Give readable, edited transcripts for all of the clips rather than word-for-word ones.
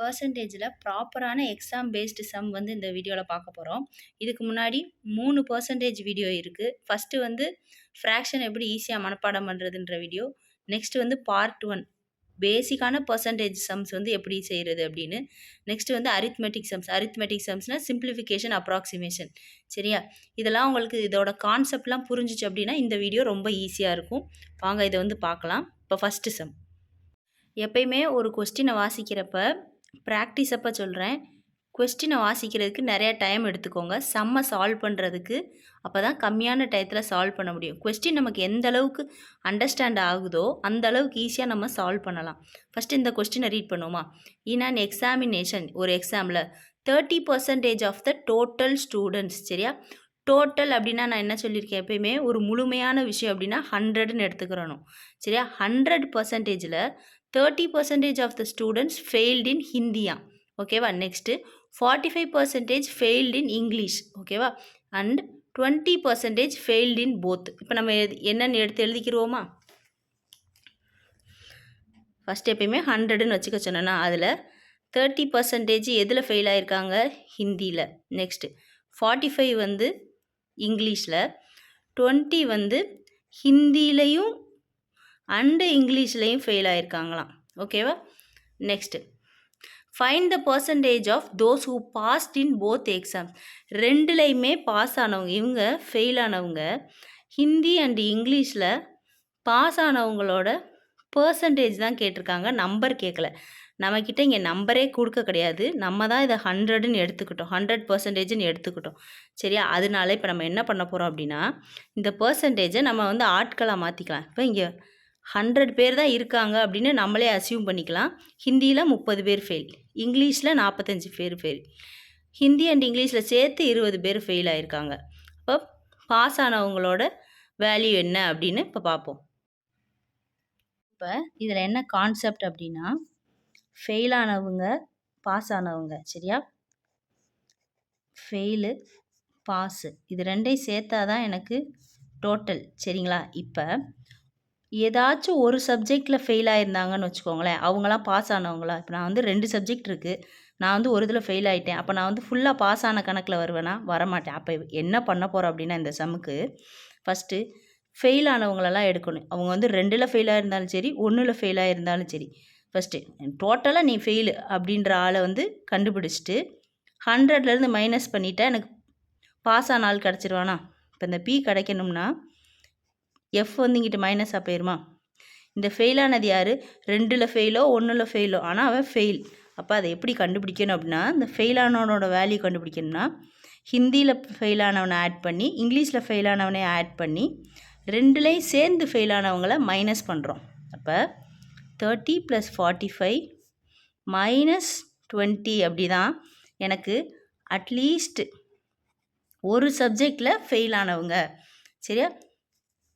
பெர்சன்டேஜில் ப்ராப்பரான exam based some வந்து இந்த வீடியோவில் பார்க்க போகிறோம். இதுக்கு முன்னாடி 3% வீடியோ இருக்குது. ஃபஸ்ட்டு வந்து ஃப்ராக்ஷன் எப்படி ஈஸியாக மனப்பாடம் பண்ணுறதுன்ற வீடியோ. நெக்ஸ்ட் வந்து பார்ட் 1 பேசிக்கான பெர்சன்டேஜ் சம்ஸ் வந்து எப்படி செய்கிறது அப்படின்னு. நெக்ஸ்ட் வந்து அரித்மெட்டிக் சம்ஸ்னால் சிம்பிளிஃபிகேஷன் அப்ராக்சிமேஷன். சரியா? இதெல்லாம் உங்களுக்கு இதோட கான்செப்ட்லாம் புரிஞ்சிச்சு அப்படின்னா இந்த வீடியோ ரொம்ப ஈஸியாக இருக்கும். வாங்க இதை வந்து பார்க்கலாம். இப்போ ஃபஸ்ட்டு சம். எப்பயுமே ஒரு கொஸ்டினை வாசிக்கிறப்ப ப்ராக்டிஸ் அப்போ சொல்கிறேன், கொஸ்டினை வாசிக்கிறதுக்கு நிறையா டைம் எடுத்துக்கோங்க. சம்மை சால்வ் பண்ணுறதுக்கு அப்போ தான் கம்மியான டயத்தில் சால்வ் பண்ண முடியும். கொஸ்டின் நமக்கு எந்த அளவுக்கு அண்டர்ஸ்டாண்ட் ஆகுதோ அந்த அளவுக்கு ஈஸியாக நம்ம சால்வ் பண்ணலாம். ஃபஸ்ட்டு இந்த கொஸ்டினை ரீட் பண்ணுவோமா? இன் அன் எக்ஸாமினேஷன், ஒரு எக்ஸாமில் 30% ஆஃப் த டோட்டல் ஸ்டூடெண்ட்ஸ். சரியா? டோட்டல் அப்படின்னா நான் என்ன சொல்லியிருக்கேன், எப்பயுமே ஒரு முழுமையான விஷயம் அப்படின்னா 100ன்னு எடுத்துக்கிறணும். சரியா? 100%ல் 30% of the students failed in ஹிந்தியா. ஓகேவா? Next 45% failed in English. ஓகேவா? And 20% failed in both. இப்போ நம்ம என்னென்னு எடுத்து எழுதிக்கிடுவோமா? ஃபஸ்ட் எப்பயுமே 100ன்னு வச்சுக்க சொன்னேன்னா அதில் 30% எதில் ஃபெயில் ஆகிருக்காங்க? ஹிந்தியில். நெக்ஸ்ட்டு 45 வந்து இங்கிலீஷில், 20 வந்து ஹிந்திலையும் அண்டு இங்கிலீஷ்லேயும் ஃபெயில் ஆகிருக்காங்களாம். ஓகேவா? Next find the percentage of those who passed in both exams. ரெண்டுலேயுமே பாஸ் ஆனவங்க, இவங்க ஃபெயில் ஆனவங்க. ஹிந்தி அண்டு இங்கிலீஷில் பாஸ் ஆனவங்களோட பர்சன்டேஜ் தான் கேட்டிருக்காங்க, நம்பர் கேட்கல. நம்மக்கிட்ட இங்கே நம்பரே கொடுக்க கிடையாது. நம்ம தான் இதை 100ன்னு எடுத்துக்கிட்டோம், 100%ன்னு எடுத்துக்கிட்டோம். சரியா? அதனால இப்போ நம்ம என்ன பண்ண போகிறோம் அப்படின்னா, இந்த பர்சன்டேஜை நம்ம வந்து ஆட்களாக மாற்றிக்கலாம். இப்போ இங்கே 100 பேர் தான் இருக்காங்க அப்படின்னு நம்மளே அசியூம் பண்ணிக்கலாம். ஹிந்தியில் 30 பேர் ஃபெயில், இங்கிலீஷில் 45 பேர் ஃபெயில், ஹிந்தி அண்ட் இங்கிலீஷில் சேர்த்து 20 பேர் ஃபெயில் ஆகிருக்காங்க. இப்போ பாஸ் ஆனவங்களோட வேல்யூ என்ன அப்படின்னு இப்போ பார்ப்போம். இப்போ இதில் என்ன கான்செப்ட் அப்படின்னா, ஃபெயில் ஆனவங்க, பாஸ் ஆனவங்க. சரியா? ஃபெயிலு, பாஸு, இது ரெண்டையும் சேர்த்தா தான் எனக்கு டோட்டல். சரிங்களா? இப்போ ஏதாச்சும் ஒரு சப்ஜெக்டில் ஃபெயில் ஆகிருந்தாங்கன்னு வச்சுக்கோங்களேன், அவங்களாம் பாஸ் ஆனவங்களா? இப்போ நான் வந்து 2 சப்ஜெக்ட் இருக்குது, நான் வந்து ஒரு இதில் ஃபெயில் ஆகிட்டேன். அப்போ நான் வந்து ஃபுல்லாக பாஸ் ஆன கணக்கில் வருவேனா? வரமாட்டேன். அப்போ என்ன பண்ண போகிறோம் அப்படின்னா, இந்த சம்முக்கு ஃபஸ்ட்டு ஃபெயில் ஆனவங்களெல்லாம் எடுக்கணும். அவங்க வந்து 2ல் ஃபெயில் ஆகிருந்தாலும் சரி, 1ல் ஃபெயில் ஆகிருந்தாலும் சரி, ஃபஸ்ட்டு டோட்டலாக நீ ஃபெயிலு அப்படின்ற ஆளை வந்து கண்டுபிடிச்சிட்டு 100லேருந்து மைனஸ் பண்ணிட்டா எனக்கு பாஸ் ஆன ஆள் கிடச்சிருவானா? இப்போ இந்த பி கிடைக்கணும்னா எஃப் வந்து இங்கிட்ட மைனஸாக போயிருமா? இந்த ஃபெயிலானது யார்? 2ல் ஃபெயிலோ 1ல் ஃபெயிலோ, ஆனால் அவன் ஃபெயில். அப்போ அதை எப்படி கண்டுபிடிக்கணும் அப்படின்னா, இந்த ஃபெயிலானவனோட வேல்யூ கண்டுபிடிக்கணும்னா ஹிந்தியில் ஃபெயிலானவனை ஆட் பண்ணி, இங்கிலீஷில் ஃபெயிலானவனை ஆட் பண்ணி, 2லையும் சேர்ந்து ஃபெயிலானவங்களை மைனஸ் பண்ணுறோம். அப்போ 30 + 45 - 20 அப்படி தான் எனக்கு அட்லீஸ்ட் ஒரு சப்ஜெக்டில் ஃபெயில் ஆனவங்க. சரியா?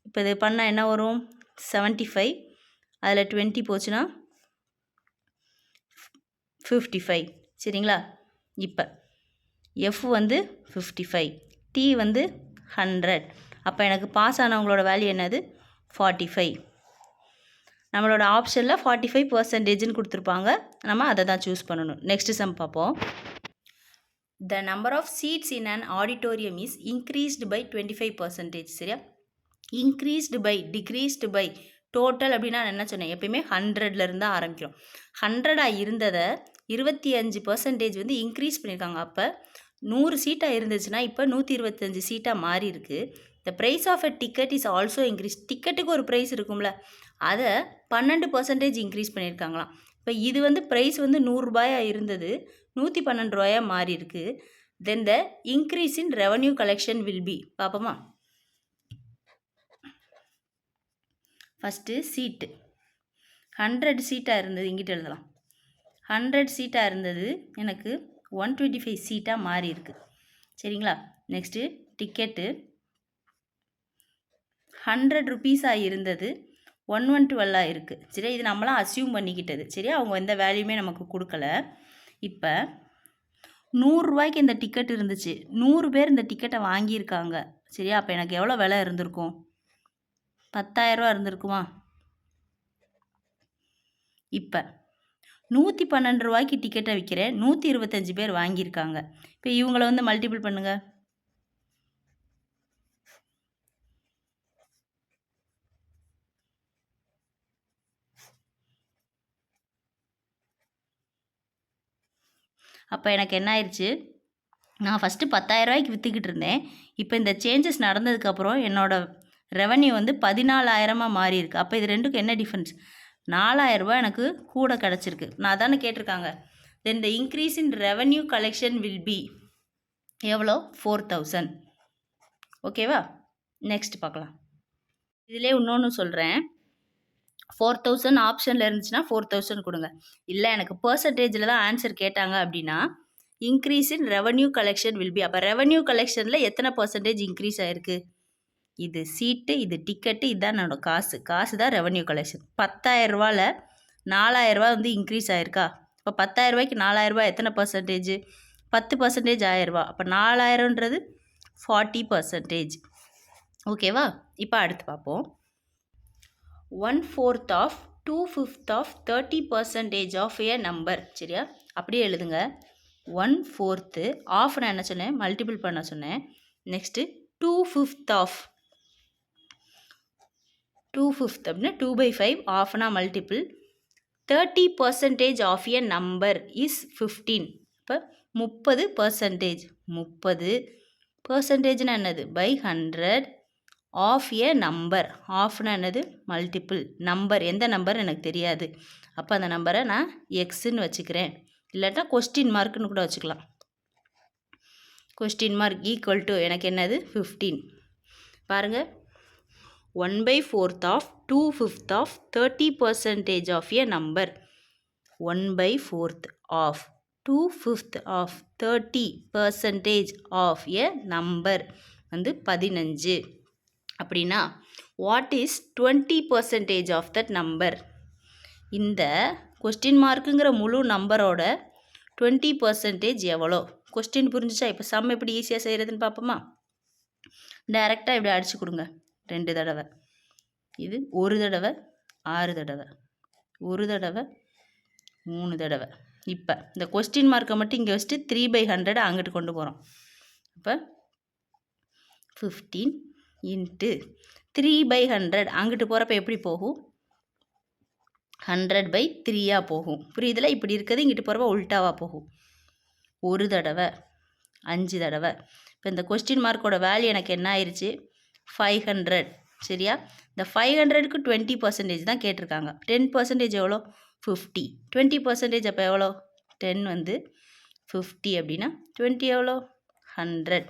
இப்போ இது பண்ணால் என்ன வரும்? 75, அதில் 20 போச்சுன்னா 55. சரிங்களா? இப்போ எஃப் வந்து 55, டி வந்து 100. அப்போ எனக்கு பாஸ் ஆனவங்களோட வேல்யூ என்னது? 45. நம்மளோட ஆப்ஷனில் 45%ன்னு கொடுத்துருப்பாங்க, நம்ம அதை தான் சூஸ் பண்ணணும். நெக்ஸ்ட் சம் பார்ப்போம். The number of seats in an auditorium is increased by 25%. சரியா? Increased by, decreased by, total அப்படின்னா நான் என்ன சொன்னேன், எப்பயுமே 100லேருந்து தான் ஆரம்பிக்கிறோம். 100ஆக இருந்ததை 25% வந்து இன்க்ரீஸ் பண்ணியிருக்காங்க. அப்போ 100 சீட்டாக இருந்துச்சுன்னா இப்போ 125 சீட்டாக மாறி இருக்குது. The price of a ticket is also increase. டிக்கெட்டுக்கு ஒரு ப்ரைஸ் இருக்கும்ல, அதை 12% இன்க்ரீஸ் பண்ணியிருக்காங்களாம். இப்போ இது வந்து ப்ரைஸ் வந்து 100 ரூபாயாக இருந்தது, 112 ரூபாயாக மாறி இருக்குது. Then the increase in revenue collection will be. பார்ப்போமா? ஃபஸ்ட்டு சீட்டு 100 சீட்டாக இருந்தது, இங்கிட்ட எழுதலாம். 100 சீட்டாக இருந்தது எனக்கு 125 சீட்டாக மாறி இருக்குது. சரிங்களா? நெக்ஸ்ட்டு டிக்கெட்டு 100 ருபீஸாக இருந்தது 112 இருக்குது. சரி, இது நம்மளாம் அசியூம் பண்ணிக்கிட்டது. சரியா? அவங்க எந்த வேல்யூமே நமக்கு கொடுக்கல. இப்போ 100 ரூபாய்க்கு இந்த டிக்கெட் இருந்துச்சு, 100 பேர் இந்த டிக்கெட்டை வாங்கியிருக்காங்க. சரியா? அப்போ எனக்கு எவ்வளோ விலை இருந்திருக்கும்? 10,000 ரூபா இருந்திருக்குமா? இப்போ ₹112 டிக்கெட்டை விற்கிறேன், 125 பேர் வாங்கியிருக்காங்க. இப்போ இவங்கள வந்து மல்டிபிள் பண்ணுங்க. அப்போ எனக்கு என்ன ஆயிடுச்சு, நான் ஃபஸ்ட்டு ₹10,000 விற்றுக்கிட்டு இருந்தேன். இப்போ இந்த சேஞ்சஸ் நடந்ததுக்கப்புறம் என்னோடய ரெவன்யூ வந்து 14,000 மாறி இருக்குது. அப்போ இது ரெண்டுக்கும் என்ன டிஃப்ரென்ஸ்? ₹4,000 எனக்கு கூட கிடச்சிருக்கு. நான் தானே கேட்டிருக்காங்க. Then the increase in revenue collection will be எவ்வளோ? 4,000. ஓகேவா? நெக்ஸ்ட் பார்க்கலாம். இதிலே இன்னொன்று சொல்கிறேன். 4,000 ஆப்ஷனில் இருந்துச்சுன்னா 4,000 கொடுங்க. இல்லை எனக்கு பர்சன்டேஜில் தான் ஆன்சர் கேட்டாங்க அப்படின்னா increase in revenue collection will B. அப்போ ரெவன்யூ கலெக்ஷனில் எத்தனை பர்சன்டேஜ் இன்க்ரீஸ் ஆகிருக்கு? இது சீட்டு, இது டிக்கெட்டு, இதுதான் என்னோட காசு. காசு தான் ரெவன்யூ கலெக்ஷன். 10,000 4,000 வந்து இன்க்ரீஸ் ஆகிருக்கா? இப்போ 10,000 4,000 எத்தனை பர்சன்டேஜ்? 10% 1,000. அப்போ 4,000ன்றது 40%. ஓகேவா? இப்போ அடுத்து பார்ப்போம். 1/4 of 2/5 of 30% of a number. சரியா? அப்படியே எழுதுங்க. 1/4 ஆஃப் நான் என்ன சொன்னேன்? மல்டிபிள் பண்ண சொன்னேன். நெக்ஸ்ட்டு 2/5 ஆஃப் 2/5 அப்படின்னா 2/5 ஆஃப்னா multiple. 30% of a number is 15. இப்போ 30%. 30%னா என்னது? By 100 of a number. ஆஃப்னா என்னது? மல்டிபிள். நம்பர் எந்த நம்பர் எனக்கு தெரியாது. அப்போ அந்த நம்பரை நான் எக்ஸுன்னு வச்சுக்கிறேன். இல்லாட்டா கொஸ்டின் மார்க்குன்னு கூட வச்சுக்கலாம். கொஸ்டின் மார்க் ஈக்குவல் டு எனக்கு என்னது? 15. பாருங்கள், 1/4 of 2/5 of 30% of a number. 1/4 of 2/5 of 30% of a number வந்து 15. அப்படின்னா what is 20% of that number? இந்த கொஸ்டின் மார்க்குங்கிற முழு நம்பரோட 20% எவ்வளோ? கொஸ்டின் புரிஞ்சிச்சா? இப்போ சம் எப்படி ஈஸியாக செய்கிறதுன்னு பார்ப்போமா? டைரெக்டாக இப்படி அடிச்சு கொடுங்க. 2 தடவை, இது 1 தடவை, 6 தடவை, 1 தடவை, 3 தடவை. இப்போ இந்த கொஸ்டின் மார்க்கை மட்டும் இங்கே வச்சுட்டு 3/100 அங்கிட்டு கொண்டு போகிறோம். இப்போ 15 இன்ட்டு 3/100 அங்கிட்டு போகிறப்ப எப்படி போகும்? 100/3 போகும். புரியுதுல? இப்படி இருக்கிறது இங்கிட்டு போகிறப்ப உல்ட்டாவாக போகும். 1 தடவை, 5 தடவை. இப்போ இந்த கொஸ்டின் மார்க்கோட வேல்யூ எனக்கு என்ன ஆயிடுச்சு? 500. சரியா? இந்த 500க்கு 20% தான் கேட்டிருக்காங்க. 10% எவ்வளோ? 50. 20% அப்போ எவ்வளோ? 10 வந்து 50 அப்படின்னா 20 எவ்வளோ? 100.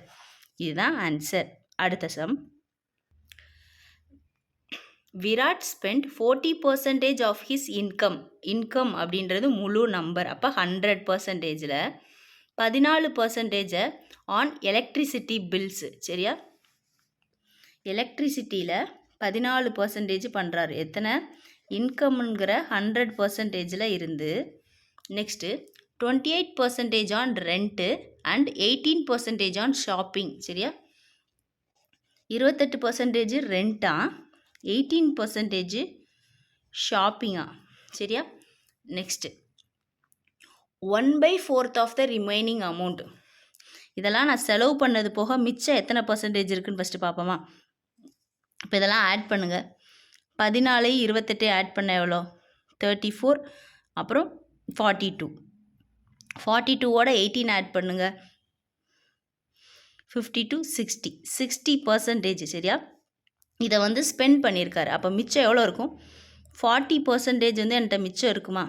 இதுதான் ஆன்சர். அடுத்த sum. Virat spend 40% of his income. Income அப்படின்றது முழு நம்பர். அப்போ 100%ல் 14% ஆன் எலக்ட்ரிசிட்டி பில்ஸு. சரியா? எலக்ட்ரிசிட்டியில் 14% பண்ணுறாரு. எத்தனை? இன்கம்ங்கிற 100%ல் இருந்து. Next 28% on rent and 18% on shopping. சரியா? 28% ரெண்ட்டா, 18% ஷாப்பிங்கா. சரியா? Next 1/4 of the remaining amount. இதெல்லாம் நான் செலவு பண்ணது போக மிச்சம் எத்தனை பர்சன்டேஜ் இருக்குதுன்னு ஃபஸ்ட்டு பார்ப்போமா? இப்போ இதெல்லாம் ஆட் பண்ணுங்கள். 14 28 ஆட் பண்ண எவ்வளோ? 34. அப்புறம் 42. 42ஓட 18 ஆட் பண்ணுங்கள். 52 60. 60%. சரியா? இதை வந்து ஸ்பெண்ட் பண்ணியிருக்காரு. அப்போ மிச்சம் எவ்வளோ இருக்கும்? 40% வந்து என்கிட்ட மிச்சம் இருக்குமா?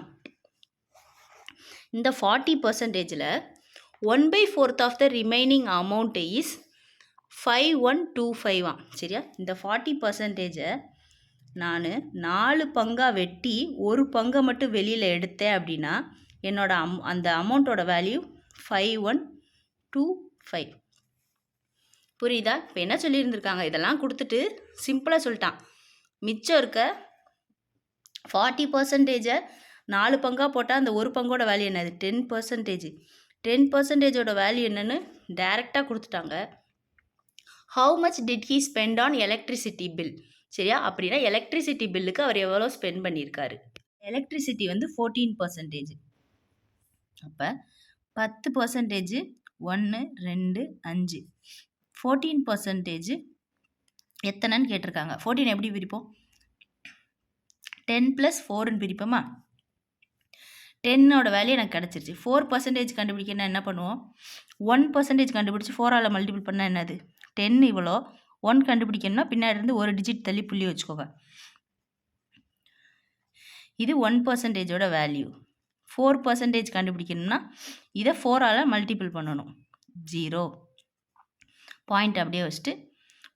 இந்த 40%ல் 1/4 of the remaining amount is 5125. சரியா? இந்த 40%ஐ நான் 4 பங்காக வெட்டி ஒரு பங்கை மட்டும் வெளியில் எடுத்தேன் அப்படின்னா என்னோட அந்த அமௌண்ட்டோட வேல்யூ 5125. புரியுதா? இப்போ என்ன சொல்லியிருந்திருக்காங்க? இதெல்லாம் கொடுத்துட்டு சிம்பிளாக சொல்லிட்டான். மிச்சம் இருக்க 40%ஐ 4 பங்காக போட்டால் அந்த ஒரு பங்கோட வேல்யூ என்னது? 10%. 10%ஓட வேல்யூ என்னன்னு டைரெக்டாக கொடுத்துட்டாங்க. How much did he spend on electricity bill? சரியா? அப்படின்னா எலக்ட்ரிசிட்டி பில்லுக்கு அவர் எவ்வளோ ஸ்பெண்ட் பண்ணியிருக்காரு? எலக்ட்ரிசிட்டி வந்து 14%. அப்போ 10% 1 2 5 14% எத்தனைன்னு கேட்டிருக்காங்க. 14 எப்படி பிரிப்போம்? 10 + 4ன்னு பிரிப்போமா? 10ஓட வேல்யூ எனக்கு கிடச்சிருச்சு. 4% கண்டுபிடிக்கணும்னா என்ன பண்ணுவோம்? 1% கண்டுபிடிச்சி 4ஆல் மல்டிபிள் பண்ணால் என்னது? 10 இவ்வளோ. 1 கண்டுபிடிக்கணும்னா பின்னாடி இருந்து ஒரு டிஜிட் தள்ளி புள்ளி வச்சுக்கோங்க. இது 1%ஓட வேல்யூ. 4% கண்டுபிடிக்கணும்னா இதை 4ஆல் மல்டிபிள் பண்ணணும். 0 பாயிண்ட் அப்படியே வச்சுட்டு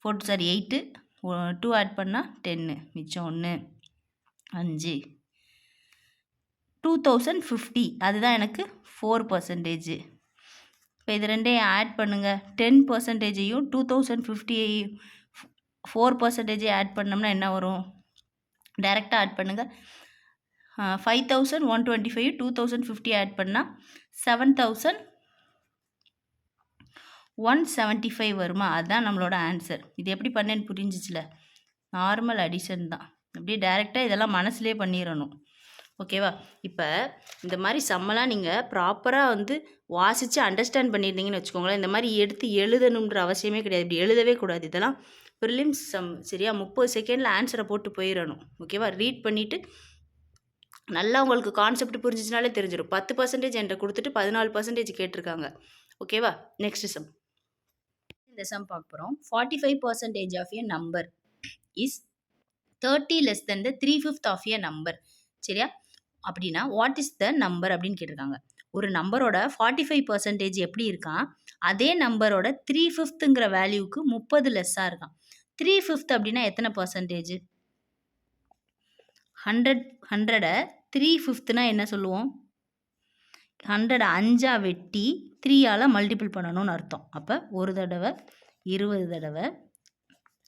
4 2 சார் 8 2 ஆட் பண்ணால் 10 மிச்சம் 1 5 2050 அதுதான் எனக்கு 4%. இப்போ இது ரெண்டையும் ஆட் பண்ணுங்கள். 10%ஐயும் 2050ஐயும் 4% ஆட் பண்ணோம்னா என்ன வரும்? டைரெக்டாக ஆட் பண்ணுங்கள். 5125 2050 ஆட் பண்ணால் 7175 வருமா? அதுதான் நம்மளோட ஆன்சர். இது எப்படி பண்ணேன்னு புரிஞ்சிச்சுல? நார்மல் அடிஷன் தான். அப்படியே டைரெக்டாக இதெல்லாம் மனசுலேயே பண்ணிடணும். ஓகேவா? இப்போ இந்த மாதிரி சம்மெல்லாம் நீங்கள் ப்ராப்பராக வந்து வாசித்து அண்டர்ஸ்டாண்ட் பண்ணியிருந்தீங்கன்னு வச்சுக்கோங்களேன். இந்த மாதிரி எடுத்து எழுதணுன்ற அவசியமே கிடையாது. இப்படி எழுதவே கூடாது. இதெல்லாம் ப்ரிலிம்ஸ் சம். சரியா? 30 செகண்டில் ஆன்சரை போட்டு போயிடணும். ஓகேவா? ரீட் பண்ணிவிட்டு நல்லா உங்களுக்கு கான்செப்ட் புரிஞ்சிச்சுனாலே தெரிஞ்சிடும். 10% என்கிட்ட கொடுத்துட்டு 14% கேட்டிருக்காங்க. ஓகேவா? Next some. இந்த சம் பார்க்க போகிறோம். 45% of a number is 30 less than the 3/5 of a number. சரியா? அப்படின்னா வாட் இஸ் த நம்பர் அப்படின்னு கேட்டிருக்காங்க. ஒரு நம்பரோட 45% எப்படி இருக்கான், அதே நம்பரோட 3/5ங்கிற வேல்யூக்கு 30 லெஸ்ஸாக இருக்கான். 3/5 அப்படின்னா எத்தனை பர்சன்டேஜ்? 100 3/5னா என்ன சொல்லுவோம்? 100 5ஆ வெட்டி 3ஆல் மல்டிபிள் பண்ணணும்னு அர்த்தம். அப்போ ஒரு தடவை 20 தடவை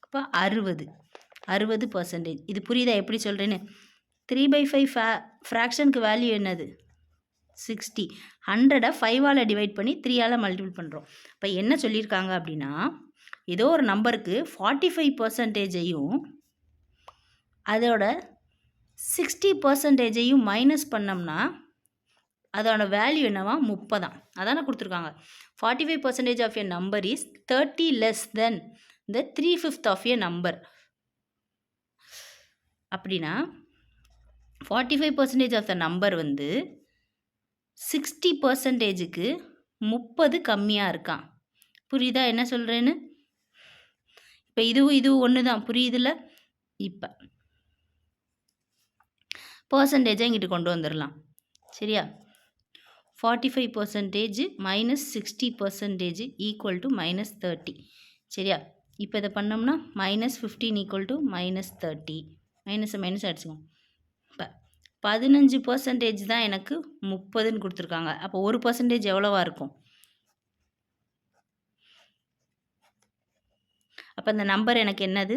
அப்போ 60%. இது புரியுதா எப்படி சொல்கிறேன்னு? 3/5 ஃப்ராக்ஷனுக்கு வேல்யூ என்னது? 60. 100 5ஆல் டிவைட் பண்ணி 3ஆல் மல்டிபிள் பண்ணுறோம். இப்போ என்ன சொல்லியிருக்காங்க அப்படின்னா, ஏதோ ஒரு நம்பருக்கு 45%ஐயும் அதோட 60%ஐயும் மைனஸ் பண்ணோம்னா அதோட வேல்யூ என்னவா? 30 தான். அதானே கொடுத்துருக்காங்க. 45% of a number is 30 less than the 3/5 of a number. அப்படின்னா 45% ஆஃப் த நம்பர் வந்து 60%க்கு 30 கம்மியாக இருக்கான். புரியுதா என்ன சொல்கிறேன்னு? இப்போ இதுவும் ஒன்று தான். புரியுதுல்ல? இப்போ பர்சன்டேஜை இங்கிட்டு கொண்டு வந்துடலாம். சரியா? 45% மைனஸ் 60% ஈக்குவல் டு -30. சரியா? இப்போ இதை பண்ணோம்னா -15 ஈக்குவல் டு -30. மைனஸ் அடிச்சுக்கோங்க. இப்போ 15% தான் எனக்கு 30ன்னு கொடுத்துருக்காங்க. அப்போ 1% எவ்வளவா இருக்கும்? அப்போ அந்த நம்பர் எனக்கு என்னது?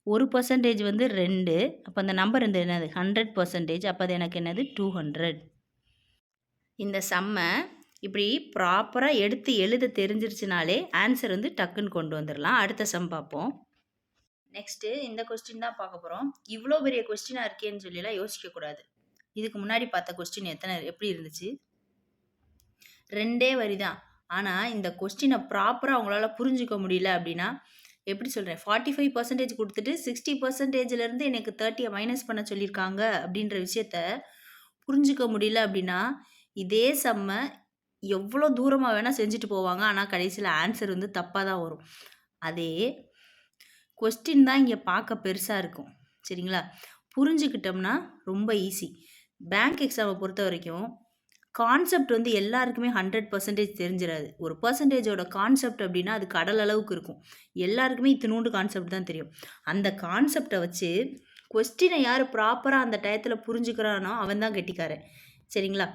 1% வந்து 2. அப்போ அந்த நம்பர் வந்து என்னது? 100%. அப்போ அது எனக்கு என்னது? 200. இந்த சம்மை இப்படி ப்ராப்பராக எடுத்து எழுத தெரிஞ்சிருச்சுனாலே ஆன்சர் வந்து டக்குன்னு கொண்டு வந்துடலாம். அடுத்த சம் பார்ப்போம். நெக்ஸ்ட்டு இந்த கொஸ்டின் தான் பார்க்க போகிறோம். இவ்வளோ பெரிய கொஸ்டினாக இருக்கேன்னு சொல்லிலாம் யோசிக்கக்கூடாது. இதுக்கு முன்னாடி பார்த்த கொஸ்டின் எப்படி இருந்துச்சு? 2 வரி தான். ஆனால் இந்த கொஸ்டினை ப்ராப்பராக உங்களால் புரிஞ்சுக்க முடியல அப்படின்னா எப்படி சொல்கிறேன்? 45% கொடுத்துட்டு 60%லேருந்து எனக்கு 30 மைனஸ் பண்ண சொல்லியிருக்காங்க அப்படின்ற விஷயத்த புரிஞ்சுக்க முடியல அப்படின்னா இதே செம்மை எவ்வளோ தூரமாக வேணால் செஞ்சுட்டு போவாங்க. ஆனால் கடைசியில் ஆன்சர் வந்து தப்பாக தான் வரும். அதே கொஸ்டின் தான் இங்கே பார்க்க பெருசாக இருக்கும். சரிங்களா? புரிஞ்சுக்கிட்டோம்னா ரொம்ப ஈஸி. பேங்க் எக்ஸாமை பொறுத்த வரைக்கும் கான்செப்ட் வந்து எல்லாருக்குமே 100% தெரிஞ்சிடாது. ஒரு பர்சன்டேஜோட கான்செப்ட் அப்படின்னா அது கடல் அளவுக்கு இருக்கும். எல்லாருக்குமே இத்தினூண்டு கான்செப்ட் தான் தெரியும். அந்த கான்செப்டை வச்சு கொஸ்டினை யார் ப்ராப்பராக அந்த டயத்தில் புரிஞ்சுக்கிறானோ அவன் தான் கெட்டிக்காரன். சரிங்களா?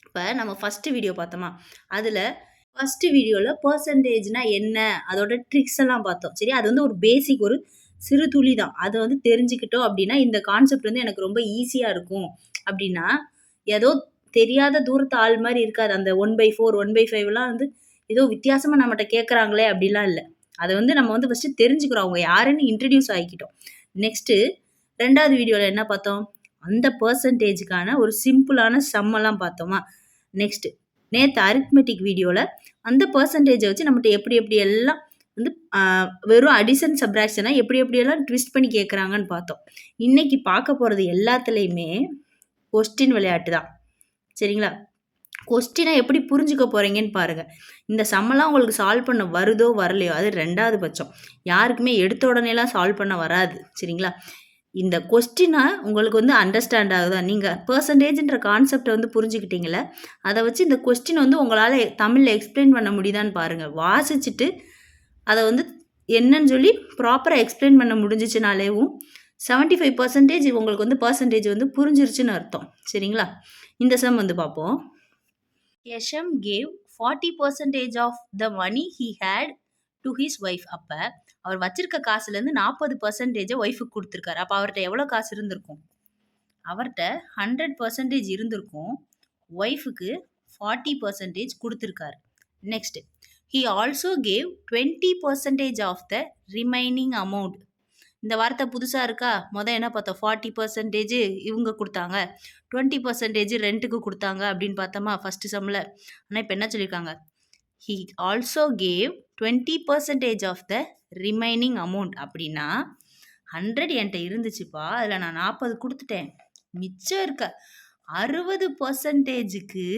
இப்போ நம்ம ஃபஸ்ட்டு வீடியோ பார்த்தோமா, அதில் ஃபஸ்ட்டு வீடியோவில் பர்சன்டேஜ்னால் என்ன, அதோட ட்ரிக்ஸ் எல்லாம் பார்த்தோம். சரி, அது வந்து ஒரு பேசிக், ஒரு சிறு துளி தான். அதை வந்து தெரிஞ்சுக்கிட்டோம் அப்படின்னா இந்த கான்செப்ட் வந்து எனக்கு ரொம்ப ஈஸியாக இருக்கும். அப்படின்னா ஏதோ தெரியாத தூரத்து ஆள் மாதிரி இருக்காது. அந்த 1/4 1/5லாம் வந்து ஏதோ வித்தியாசமாக நம்மகிட்ட கேட்குறாங்களே அப்படிலாம் இல்லை. அதை வந்து நம்ம வந்து ஃபஸ்ட்டு தெரிஞ்சுக்கிறோம், அவங்க யாருன்னு இன்ட்ரடியூஸ் ஆகிக்கிட்டோம். நெக்ஸ்ட்டு 2வது வீடியோவில் என்ன பார்த்தோம்? அந்த பெர்சன்டேஜுக்கான ஒரு சிம்பிளான சம்மெல்லாம் பார்த்தோமா? நெக்ஸ்ட்டு நேற்று அரித்மெட்டிக் வீடியோவில் அந்த பெர்சன்டேஜை வச்சு நம்மகிட்ட எப்படி எப்படி எல்லாம் வந்து வெறும் அடிஷன் சப்ராக்ஷனை எப்படி எப்படியெல்லாம் ட்விஸ்ட் பண்ணி கேட்குறாங்கன்னு பார்த்தோம். இன்னைக்கு பார்க்க போகிறது எல்லாத்துலேயுமே கொஸ்டின் விளையாட்டு தான். சரிங்களா? கொஸ்டினை எப்படி புரிஞ்சுக்க போகிறீங்கன்னு பாருங்கள். இந்த சம்மெல்லாம் உங்களுக்கு சால்வ் பண்ண வருதோ வரலையோ அது 2வது பட்சம். யாருக்குமே எடுத்த உடனேலாம் சால்வ் பண்ண வராது. சரிங்களா? இந்த கொஸ்டினை உங்களுக்கு வந்து அண்டர்ஸ்டாண்ட் ஆகுதா? நீங்கள் பெர்சன்டேஜ்ன்ற கான்செப்டை வந்து புரிஞ்சுக்கிட்டீங்களே, அதை வச்சு இந்த கொஸ்டின் வந்து உங்களால் தமிழில் எக்ஸ்பிளைன் பண்ண முடியுதான்னு பாருங்கள். வாசிச்சுட்டு அதை வந்து என்னன்னு சொல்லி ப்ராப்பராக எக்ஸ்பிளைன் பண்ண முடிஞ்சிச்சுனாலேவும் 75% உங்களுக்கு வந்து பெர்சன்டேஜ் வந்து புரிஞ்சிருச்சுன்னு அர்த்தம். சரிங்களா? இந்த சம் வந்து பார்ப்போம். Yasham gave 40% of the money he had to his wife. அப்போ அவர் வச்சிருக்க காசுலேருந்து 40% ஒய்ஃபுக்கு கொடுத்துருக்காரு. அப்போ அவர்கிட்ட எவ்வளோ காசு இருந்திருக்கும்? அவர்கிட்ட 100% இருந்திருக்கும். ஒய்ஃபுக்கு 40% கொடுத்துருக்காரு. Next, he also gave 20% of the remaining amount. இந்த வார்த்தை புதுசாக இருக்கா? என்ன பார்த்தோம்? 40% இவங்க கொடுத்தாங்க, 20% ரெண்ட்டுக்கு கொடுத்தாங்க அப்படின்னு பார்த்தோமா ஃபஸ்ட்டு சம்மில். ஆனால் இப்போ என்ன சொல்லியிருக்காங்க? he also gave 20% of the remaining amount. அப்படின்னா 100 என்கிட்ட இருந்துச்சுப்பா, அதில் நான் 40 கொடுத்துட்டேன். மிச்சம் இருக்க 60%க்கு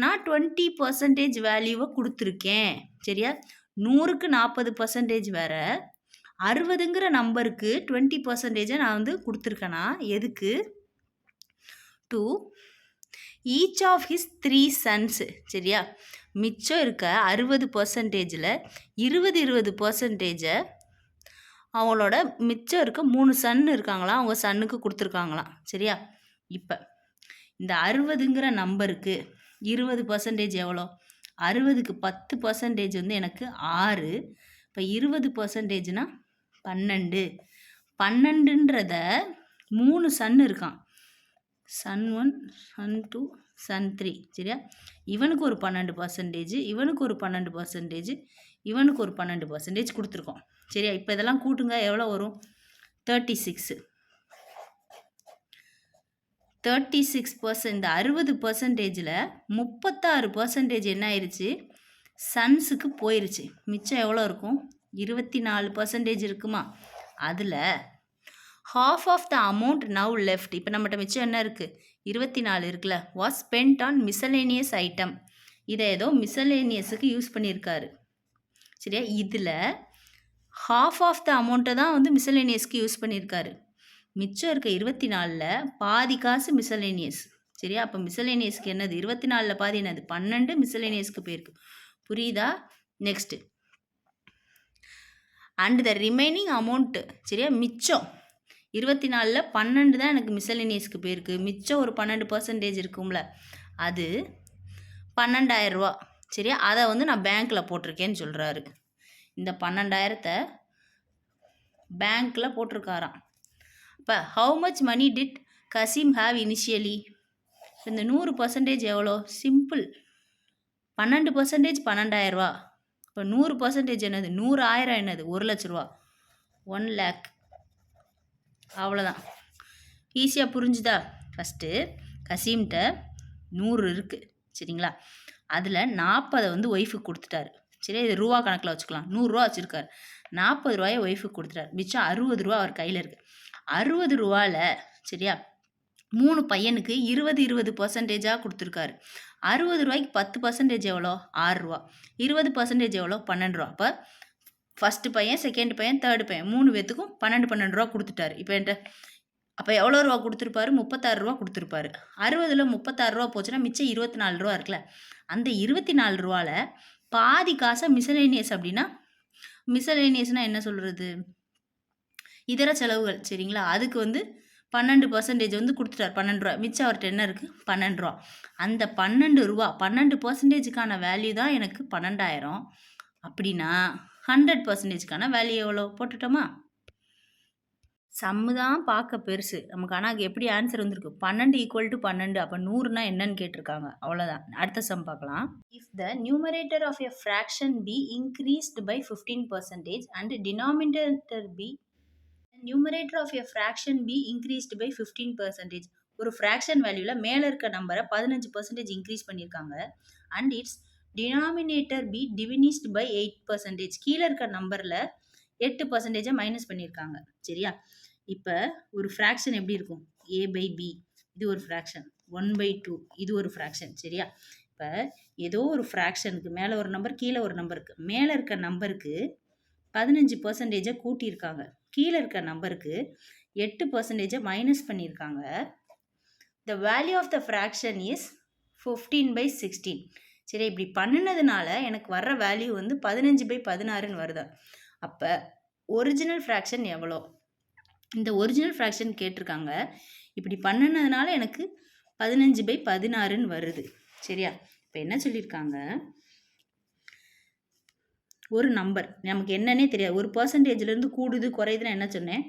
நான் 20% வேல்யூவை கொடுத்துருக்கேன். சரியா? 100க்கு 40% வேற, 60ங்கிற நம்பருக்கு 20% நான் வந்து கொடுத்துருக்கேன்னா எதுக்கு? To each of his 3 sons. சரியா? மிச்சம் இருக்க 60%ல் 20% அவங்களோட மிச்சம் இருக்க 3 சன் இருக்காங்களா, அவங்க சன்னுக்கு கொடுத்துருக்காங்களாம். சரியா? இப்போ இந்த 60ங்கிற நம்பருக்கு 20% எவ்வளோ? 60க்கு 10% வந்து எனக்கு 6. இப்போ 20%னா 12. 12ன்றத 3 சன் இருக்கான். Son 1, son 2, son 3. சரியா? இவனுக்கு ஒரு 12%, இவனுக்கு ஒரு 12%, இவனுக்கு ஒரு 12% கொடுத்துருக்கோம். சரியா? இப்போ இதெல்லாம் கூட்டுங்க, எவ்வளோ வரும்? 36. 36%. இந்த 60%ல் 36% என்ன ஆயிடுச்சு? சன்ஸுக்கு போயிருச்சு. மிச்சம் எவ்வளோ இருக்கும்? 24% இருக்குமா? அதில் half of the amount now left. இப்போ நம்மகிட்ட மிச்சம் என்ன இருக்குது? 24 இருக்குல்ல, was spent on miscellaneous item. இதை ஏதோ மிசலேனியஸுக்கு யூஸ் பண்ணியிருக்காரு. சரியா? இதில் half of the அமௌண்ட்டை தான் வந்து மிசலேனியஸ்க்கு யூஸ் பண்ணியிருக்காரு. மிச்சம் இருக்க 24ல் பாதி காசு மிசலேனியஸ். சரியா? அப்போ மிசலேனியஸ்க்கு என்னது? 24ல் பாதி என்னது? 12 மிசலேனியஸ்க்கு போயிருக்கு. புரியுதா? Next, and the remaining amount. சரியா? மிச்சம் 24ல் 12 தான் எனக்கு மிசலேனியஸ்க்கு போயிருக்கு. மிச்சம் ஒரு 12% இருக்கும்ல, அது 12,000 ரூபா. சரியா? அதை வந்து நான் பேங்க்கில் போட்டிருக்கேன்னு சொல்கிறாரு. இந்த 12,000த்தை பேங்க்கில் போட்டிருக்காராம். இப்போ how much money did Kasim have initially? இந்த 100% எவ்வளோ? சிம்பிள். 12% 12,000 ரூபா. இப்போ 100% என்னது? 100,000 என்னது? 1,00,000 ரூபா. 1 lakh. அவ்வளோதான். ஈஸியாக புரிஞ்சுதா? ஃபஸ்ட்டு கசீம்கிட்ட 100 இருக்குது. சரிங்களா? அதில் 40 வந்து ஒய்ஃபுக்கு கொடுத்துட்டாரு. சரியா? இது ரூபா கணக்கில் வச்சுக்கலாம். 100 ரூபா வச்சுருக்காரு. 40 ரூபாயை ஒய்ஃபுக்கு கொடுத்துட்டாரு. மிச்சம் 60 ரூபா அவர் கையில் இருக்குது. 60 ரூபாவில் சரியா 3 பையனுக்கு 20% கொடுத்துருக்காரு. 60 ரூபாய்க்கு 10% எவ்வளோ? 6 ரூபா. 20% எவ்வளோ? 12 ரூபா. அப்போ ஃபஸ்ட்டு பையன், செகண்ட் பையன், தேர்டு பையன் 3 பேத்துக்கும் 12 ரூபா கொடுத்துட்டாரு. இப்போ என்கிட்ட அப்போ எவ்வளோ ரூபா கொடுத்துருப்பாரு? 36 ரூபா கொடுத்துருப்பாரு. 60ல் 36 ரூபா போச்சுன்னா மிச்சம் 24 ரூபா இருக்குல்ல, அந்த 24 ரூபாவில் பாதி காசை மிசலேனியஸ். அப்படின்னா மிசலேனியஸ்னால் என்ன சொல்கிறது? இதர செலவுகள். சரிங்களா? அதுக்கு வந்து 12% வந்து கொடுத்துட்டார். 12 ரூபா. மிச்சம் அவர்கிட்ட என்ன இருக்குது? 12 ரூபா. அந்த 12 ரூபா 12%க்கான வேல்யூ தான் எனக்கு 12,000. அப்படின்னா 100%க்கான வேல்யூ எவ்வளோ? போட்டுட்டோமா? சம்மு தான் பார்க்க பெருசு நமக்கு, ஆனால் எப்படி ஆன்சர் வந்திருக்கு? 12 = 12. அப்போ 100னா என்னன்னு கேட்டிருக்காங்க. அவ்வளோதான். அடுத்த சம் பார்க்கலாம். If the numerator of a fraction be increased by 15% and denominator be numerator of a fraction be increased by 15%. ஒரு ஃப்ராக்ஷன் வேல்யூவில் மேலே இருக்க நம்பரை 15% இன்க்ரீஸ் பண்ணியிருக்காங்க. And its denominator be diminished by 8%. கீழே இருக்க நம்பரில் 8% மைனஸ் பண்ணியிருக்காங்க. சரியா? இப்போ ஒரு ஃப்ராக்ஷன் எப்படி இருக்கும்? ஏ பை பி இது ஒரு ஃப்ராக்ஷன், 1/2 இது ஒரு ஃப்ராக்ஷன். சரியா? இப்போ ஏதோ ஒரு ஃப்ராக்ஷனுக்கு மேலே ஒரு நம்பர் கீழே ஒரு நம்பருக்கு, மேலே இருக்க நம்பருக்கு 15% கூட்டியிருக்காங்க, கீழே இருக்க நம்பருக்கு 8% மைனஸ் பண்ணியிருக்காங்க. The value of the fraction is 15/16. சரி, இப்படி பண்ணினதுனால எனக்கு வர்ற வேல்யூ வந்து 15/16 வருதா? அப்போ ஒரிஜினல் ஃப்ராக்ஷன் எவ்வளோ? இந்த ஒரிஜினல் ஃப்ராக்ஷன் கேட்டிருக்காங்க. இப்படி பண்ணினதுனால எனக்கு 15/16 வருது. சரியா? இப்போ என்ன சொல்லியிருக்காங்க? ஒரு நம்பர் நமக்கு என்னன்னே தெரியாது, ஒரு பர்சன்டேஜ்லேருந்து கூடுது குறையுதுன்னு என்ன சொன்னேன்?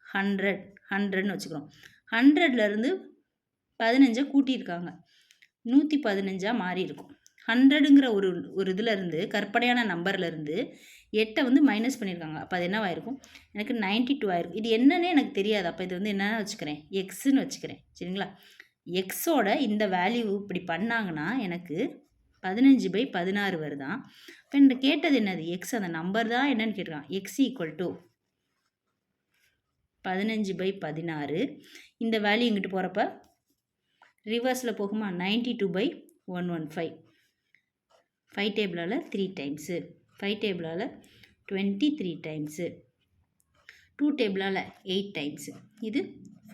100ன்னு வச்சுக்கிறோம். 100லேருந்து 15 கூட்டியிருக்காங்க, 115 மாறி இருக்கும். 100ங்கிற ஒரு இதுலேருந்து, கற்பனையான நம்பர்லேருந்து 8 வந்து மைனஸ் பண்ணியிருக்காங்க. அப்போ அது என்னவாயிருக்கும்? எனக்கு 92 ஆயிருக்கும். இது என்னன்னே எனக்கு தெரியாது. அப்போ இது வந்து என்னென்னு வச்சுக்கிறேன்? எக்ஸுன்னு வச்சுக்கிறேன். சரிங்களா? எக்ஸோட இந்த வேல்யூ இப்படி பண்ணாங்கன்னா எனக்கு 15/16 வருதான். இப்போ இந்த கேட்டது என்னது? எக்ஸ், அந்த நம்பர் தான் என்னன்னு கேட்டிருக்கான். X equal to 15/16. இந்த வேல்யூ இங்கிட்டு போகிறப்ப ரிவர்ஸில் போகுமா? 92/115. 5 டேபிளால் 3 டைம்ஸு, 5 டேபிளால் 23 டைம்ஸு, 2 டேபிளால் 8 டைம்ஸு, இது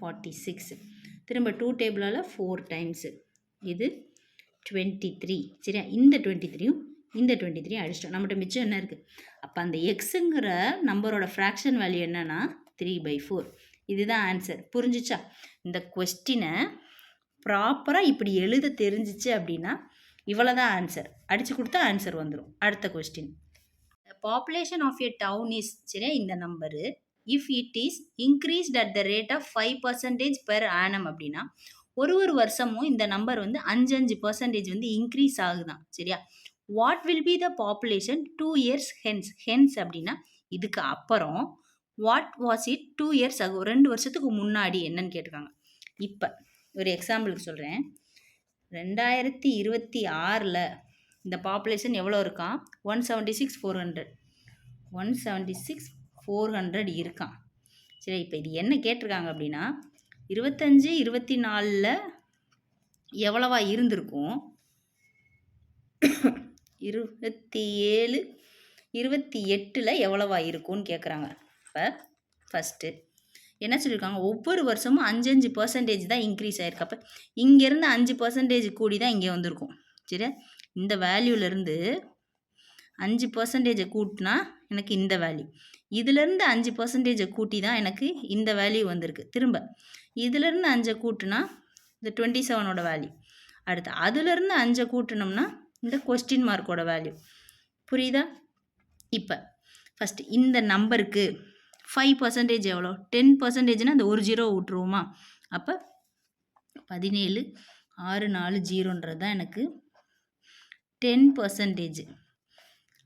46. திரும்ப 2 டேபிளால் 4 டைம்ஸு, இது 23. சரியா? இந்த 23யும் இந்த 23 அடிச்சிட்டோம். நம்மகிட்ட மிச்சம் என்ன இருக்குது? அப்போ அந்த எக்ஸுங்கிற நம்பரோட ஃப்ராக்ஷன் வேல்யூ என்னன்னா 3/4. இதுதான் ஆன்சர். புரிஞ்சிச்சா? இந்த கொஸ்டினை ப்ராப்பராக இப்படி எழுத தெரிஞ்சிச்சு அப்படின்னா இவ்வளோதான் ஆன்சர். அடித்து கொடுத்தா ஆன்சர் வந்துடும். அடுத்த question. Population of a town is, சரியா, இந்த number if it is increased at the rate of 5% per annum அப்படின்னா ஒரு வருஷமும் இந்த நம்பர் வந்து 5% வந்து இன்க்ரீஸ் ஆகுதான். சரியா? What will be the population 2 years hence? Hence அப்படின்னா இதுக்கு அப்புறம். வாட் வாஸ் இட் 2 years ஆகும்? 2 வருஷத்துக்கு முன்னாடி என்னன்னு கேட்டிருக்காங்க. இப்போ ஒரு எக்ஸாம்பிளுக்கு சொல்கிறேன். 2026 இந்த பாப்புலேஷன் எவ்வளோ இருக்கான்? 176,400. 176,400 இருக்கான். சரி, இப்போ இது என்ன கேட்டிருக்காங்க அப்படின்னா 25, 24 எவ்வளவா இருந்திருக்கும்? 27, 28 எவ்வளவா இருக்கும்னு கேட்குறாங்க. இப்போ ஃபஸ்ட்டு என்ன சொல்லியிருக்காங்க? ஒவ்வொரு வருஷமும் 5% தான் இன்க்ரீஸ் ஆகிருக்கு. அப்போ இங்கேருந்து 5% கூடி தான் இங்கே வந்திருக்கும். சரியா? இந்த வேல்யூலேருந்து 5% கூட்டினா எனக்கு இந்த வேல்யூ, இதிலேருந்து 5% கூட்டி தான் எனக்கு இந்த வேல்யூ வந்திருக்கு. திரும்ப இதிலேருந்து 5 கூட்டினா இந்த 27ஓட வேல்யூ. அடுத்து அதுலேருந்து 5 கூட்டினோம்னா இந்த கொஸ்டின் மார்க்கோட வேல்யூ. புரியுதா? இப்போ ஃபஸ்ட்டு இந்த நம்பருக்கு 5% எவ்வளோ? 10%னா அந்த ஒரு ஜீரோ விட்டுருவோமா? அப்போ 17, 6, 4, 0ன்றது தான் எனக்கு 10%.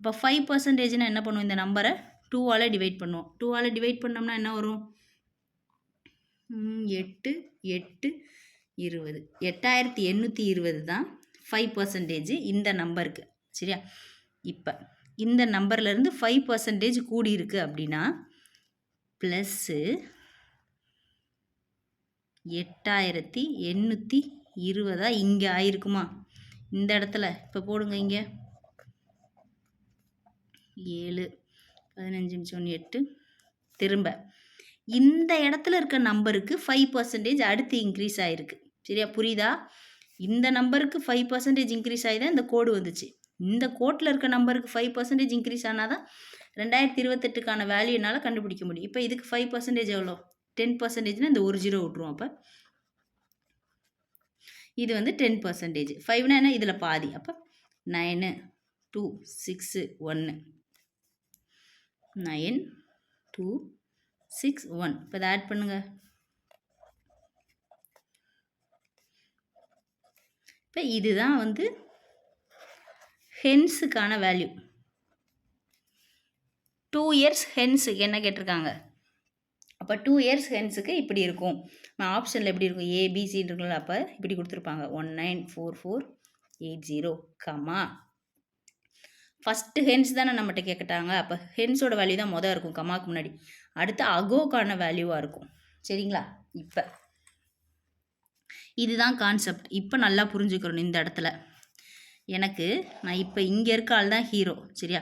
இப்போ 5%னா என்ன பண்ணுவோம்? இந்த நம்பரை 2ஆல் டிவைட் பண்ணுவோம். 2ஆல் டிவைட் பண்ணோம்னா என்ன வரும்? 8, 8, 20. 8820 தான் 5% இந்த நம்பருக்கு. சரியா? இப்போ இந்த நம்பர்லேருந்து 5% கூடி இருக்கு அப்படின்னா ப்ளஸ்ஸு 8820 இங்கே ஆயிருக்குமா? இந்த இடத்துல இப்போ போடுங்க. இங்கே 7, 15, 8. திரும்ப இந்த இடத்துல இருக்க நம்பருக்கு 5% அடுத்து இன்க்ரீஸ் ஆகிருக்கு. சரியா? புரியுதா? இந்த நம்பருக்கு 5% இன்க்ரீஸ் ஆகி தான் இந்த கோடு வந்துச்சு. இந்த கோட்டில் இருக்க நம்பருக்கு 5% இன்க்ரீஸ் ஆனால் தான் 2028க்கான வேல்யூ என்னால் கண்டுபிடிக்க முடியும். இப்போ இதுக்கு 5% எவ்வளோ? 10%னா இந்த ஒரு ஜீரோ விட்ருவோம். அப்போ இது வந்து 10%. 5னா என்ன? இதில் பாதி. அப்போ 9, 2, 6, 1. 9, 2, 6, 1. இப்போ இதை ஆட் பண்ணுங்க. இப்போ இதுதான் வந்து ஹென்ஸுக்கான வேல்யூ. 2 years ஹென்ஸுக்கு என்ன கேட்டிருக்காங்க? அப்போ 2 இயர்ஸ் ஹென்ஸுக்கு இப்படி இருக்கும். நான் ஆப்ஷனில் எப்படி இருக்கும் ஏபிசின்னு இருக்குல்ல, அப்போ இப்படி கொடுத்துருப்பாங்க 194480 கமா ஃபஸ்ட்டு ஹென்ஸ் தானே நம்மகிட்ட கேட்கட்டாங்க. அப்போ ஹென்ஸோட வேல்யூ தான் மொதல் இருக்கும் கமாக்கு முன்னாடி. அடுத்து அகோக்கான வேல்யூவாக இருக்கும். சரிங்களா? இப்போ இதுதான் கான்செப்ட். இப்போ நல்லா புரிஞ்சுக்கிறோம் இந்த இடத்துல. எனக்கு நான் இப்போ இங்கே இருக்க ஆள் தான் ஹீரோ. சரியா?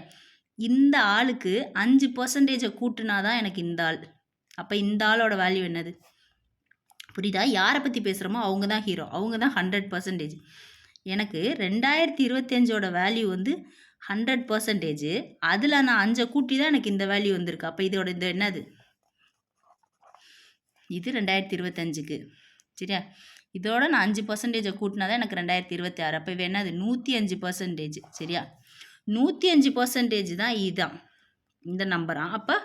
இந்த ஆளுக்கு 5% கூட்டுனா தான் எனக்கு இந்த ஆள். அப்போ இந்த ஆளோட வேல்யூ என்னது? புரியுதா? யாரை பற்றி பேசுகிறோமோ அவங்க தான் ஹீரோ, அவங்க தான் 100%. எனக்கு 2025ஓட வேல்யூ வந்து 100%. அதில் நான் 5 கூட்டி தான் எனக்கு இந்த வேல்யூ வந்திருக்கு. அப்போ இதோட இந்த என்னது? இது 2025க்கு. சரியா? இதோட நான் 5% கூட்டினா தான் எனக்கு 2026. அப்போ இது என்னது? 105%. சரியா? 105% தான் இதுதான் இந்த நம்பரா. அப்போ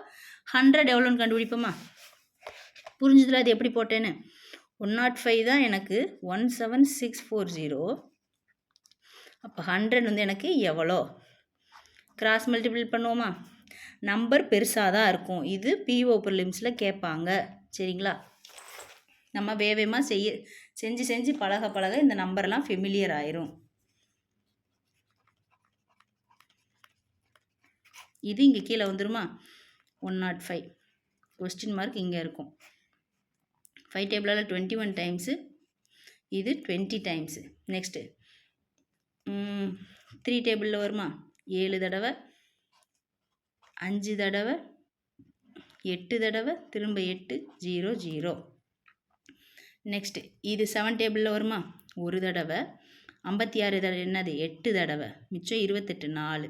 100 எவ்வளோன்னு கண்டுபிடிப்போமா? புரிஞ்சுதுல அது எப்படி போட்டேன்னு? 105 தான் எனக்கு 17640. அப்போ 100 வந்து எனக்கு எவ்வளோ? கிராஸ் மல்டிபிள் பண்ணுவோமா? நம்பர் பெருசாக தான் இருக்கும். இது பிஓ ப்ரிலிம்ஸில் கேட்பாங்க. சரிங்களா? நம்ம வேகமாக செஞ்சு பழக இந்த நம்பர்லாம் ஃபெமிலியர் ஆயிரும். இது இங்கே கீழே வந்துருமா? 105 கொஸ்டின் மார்க் இங்கே இருக்கும். 5 டேபிளால் 21 டைம்ஸு, இது 20 டைம்ஸு. நெக்ஸ்ட்டு 3 டேபிளில் வருமா? 7 தடவை, 5 தடவை, 8 தடவை, திரும்ப 8, 0 0. நெக்ஸ்ட்டு இது 7 டேபிளில் வருமா? 1 தடவை, 56 தடவை என்னது? 8 தடவை, மிச்சம் 28 4.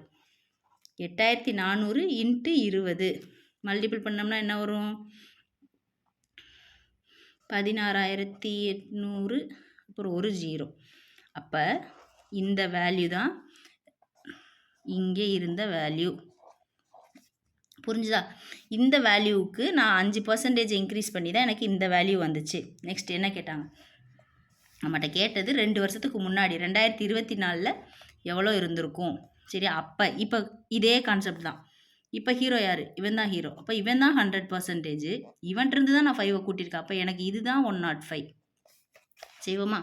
8400 இன்ட்டு 20 மல்டிபிள் பண்ணோம்னா என்ன வரும்? 16800, அப்புறம் ஒரு 0. அப்போ இந்த வேல்யூ தான் இங்கே இருந்த வேல்யூ. புரிஞ்சுதா? இந்த வேல்யூவுக்கு நான் 5% இன்க்ரீஸ் பண்ணி தான் எனக்கு இந்த வேல்யூ வந்துச்சு. நெக்ஸ்ட் என்ன கேட்டாங்க? நம்மகிட்ட கேட்டது 2 வருஷத்துக்கு முன்னாடி 2024ல் எவ்வளோ இருந்திருக்கும். சரி, அப்போ இப்போ இதே கான்செப்ட் தான். இப்போ ஹீரோ யார்? இவன் தான் ஹீரோ. அப்போ இவன் தான் 100%. இவன்ட்டு தான் நான் 5 கூட்டியிருக்கேன். அப்போ எனக்கு இதுதான் 105. செய்வோமா?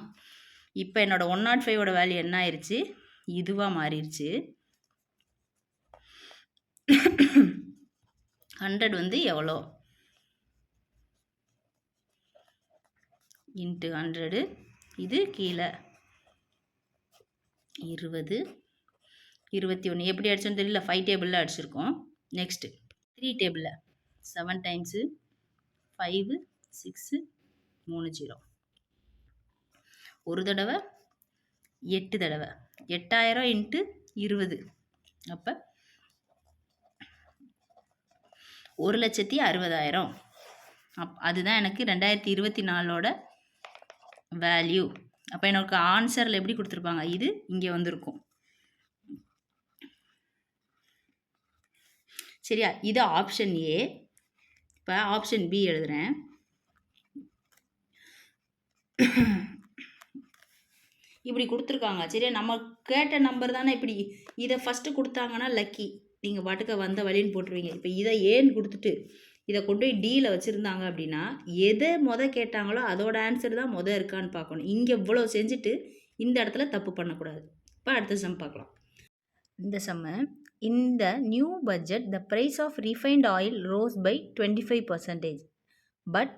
இப்போ என்னோட 105ஓட வேல்யூ என்ன ஆயிடுச்சு? இதுவாக மாறிடுச்சு. 100 வந்து எவ்வளோ? இன்ட்டு 100. இது கீழே 20, 21. எப்படி அடிச்சோன்னு தெரியல. 5 டேபிளில் அடிச்சிருக்கோம். நெக்ஸ்ட்டு 3 டேபிளில் 7 டைம்ஸு 5 6 3 0. ஒரு தடவை 8 தடவை, 8000 இன்ட்டு 20. அப்போ 1,60,000. அதுதான் எனக்கு 2024ஓட வேல்யூ. அப்போ எனக்கு ஆன்சரில் எப்படி கொடுத்துருப்பாங்க? இது இங்கே வந்திருக்கும். சரியா? இது ஆப்ஷன் ஏ. இப்போ ஆப்ஷன் பி எழுதுகிறேன். இப்படி கொடுத்துருக்காங்க. சரியா? நம்ம கேட்ட நம்பர் தானே. இப்படி இதை ஃபஸ்ட்டு கொடுத்தாங்கன்னா லக்கி, நீங்கள் பாட்டுக்க வந்த வழின்னு போட்டுருவீங்க. இப்போ இதை ஏன்னு கொடுத்துட்டு இதை கொண்டு போய் டியில் வச்சுருந்தாங்க அப்படின்னா எதை கேட்டாங்களோ அதோட ஆன்சர் தான் இருக்கான்னு பார்க்கணும். இங்கே இவ்வளோ செஞ்சுட்டு இந்த இடத்துல தப்பு பண்ணக்கூடாது. இப்போ அடுத்த சம் பார்க்கலாம். இந்த சம்மு, இந்த new budget the price of refined oil rose by 25%. But